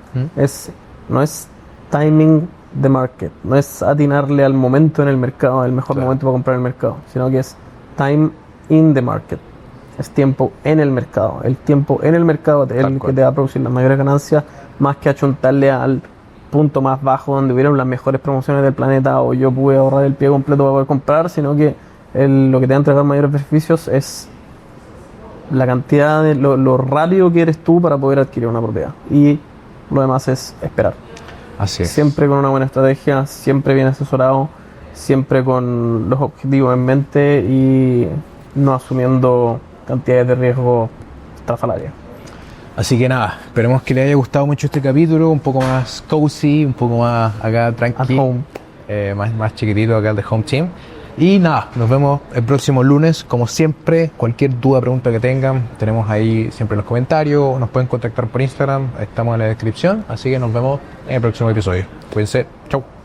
Speaker 1: no es timing the market, no es atinarle al momento en el mercado, el mejor
Speaker 2: Claro.
Speaker 1: momento para comprar en el mercado, sino que es time in the market, es tiempo en el mercado. El tiempo en el mercado es el que
Speaker 2: cual.
Speaker 1: te va a producir las mayores ganancias, más que achuntarle al punto más bajo donde hubieron las mejores promociones del planeta o yo pude ahorrar el pie completo para poder comprar, sino que lo que te va a entregar mayores beneficios es la cantidad de lo rápido que eres tú para poder adquirir una propiedad, y lo demás es esperar.
Speaker 2: Así es.
Speaker 1: Siempre con una buena estrategia, siempre bien asesorado, siempre con los objetivos en mente y no asumiendo cantidades de riesgo estrafalarias.
Speaker 2: Así que nada, esperemos que les haya gustado mucho este capítulo, un poco más cozy, un poco más acá
Speaker 1: At
Speaker 2: tranquilo,
Speaker 1: home.
Speaker 2: más chiquitito acá de Home Team. Y nada, nos vemos el próximo lunes, como siempre. Cualquier duda, pregunta que tengan, tenemos ahí siempre en los comentarios, nos pueden contactar por Instagram, estamos en la descripción, así que nos vemos en el próximo episodio. Cuídense, chau.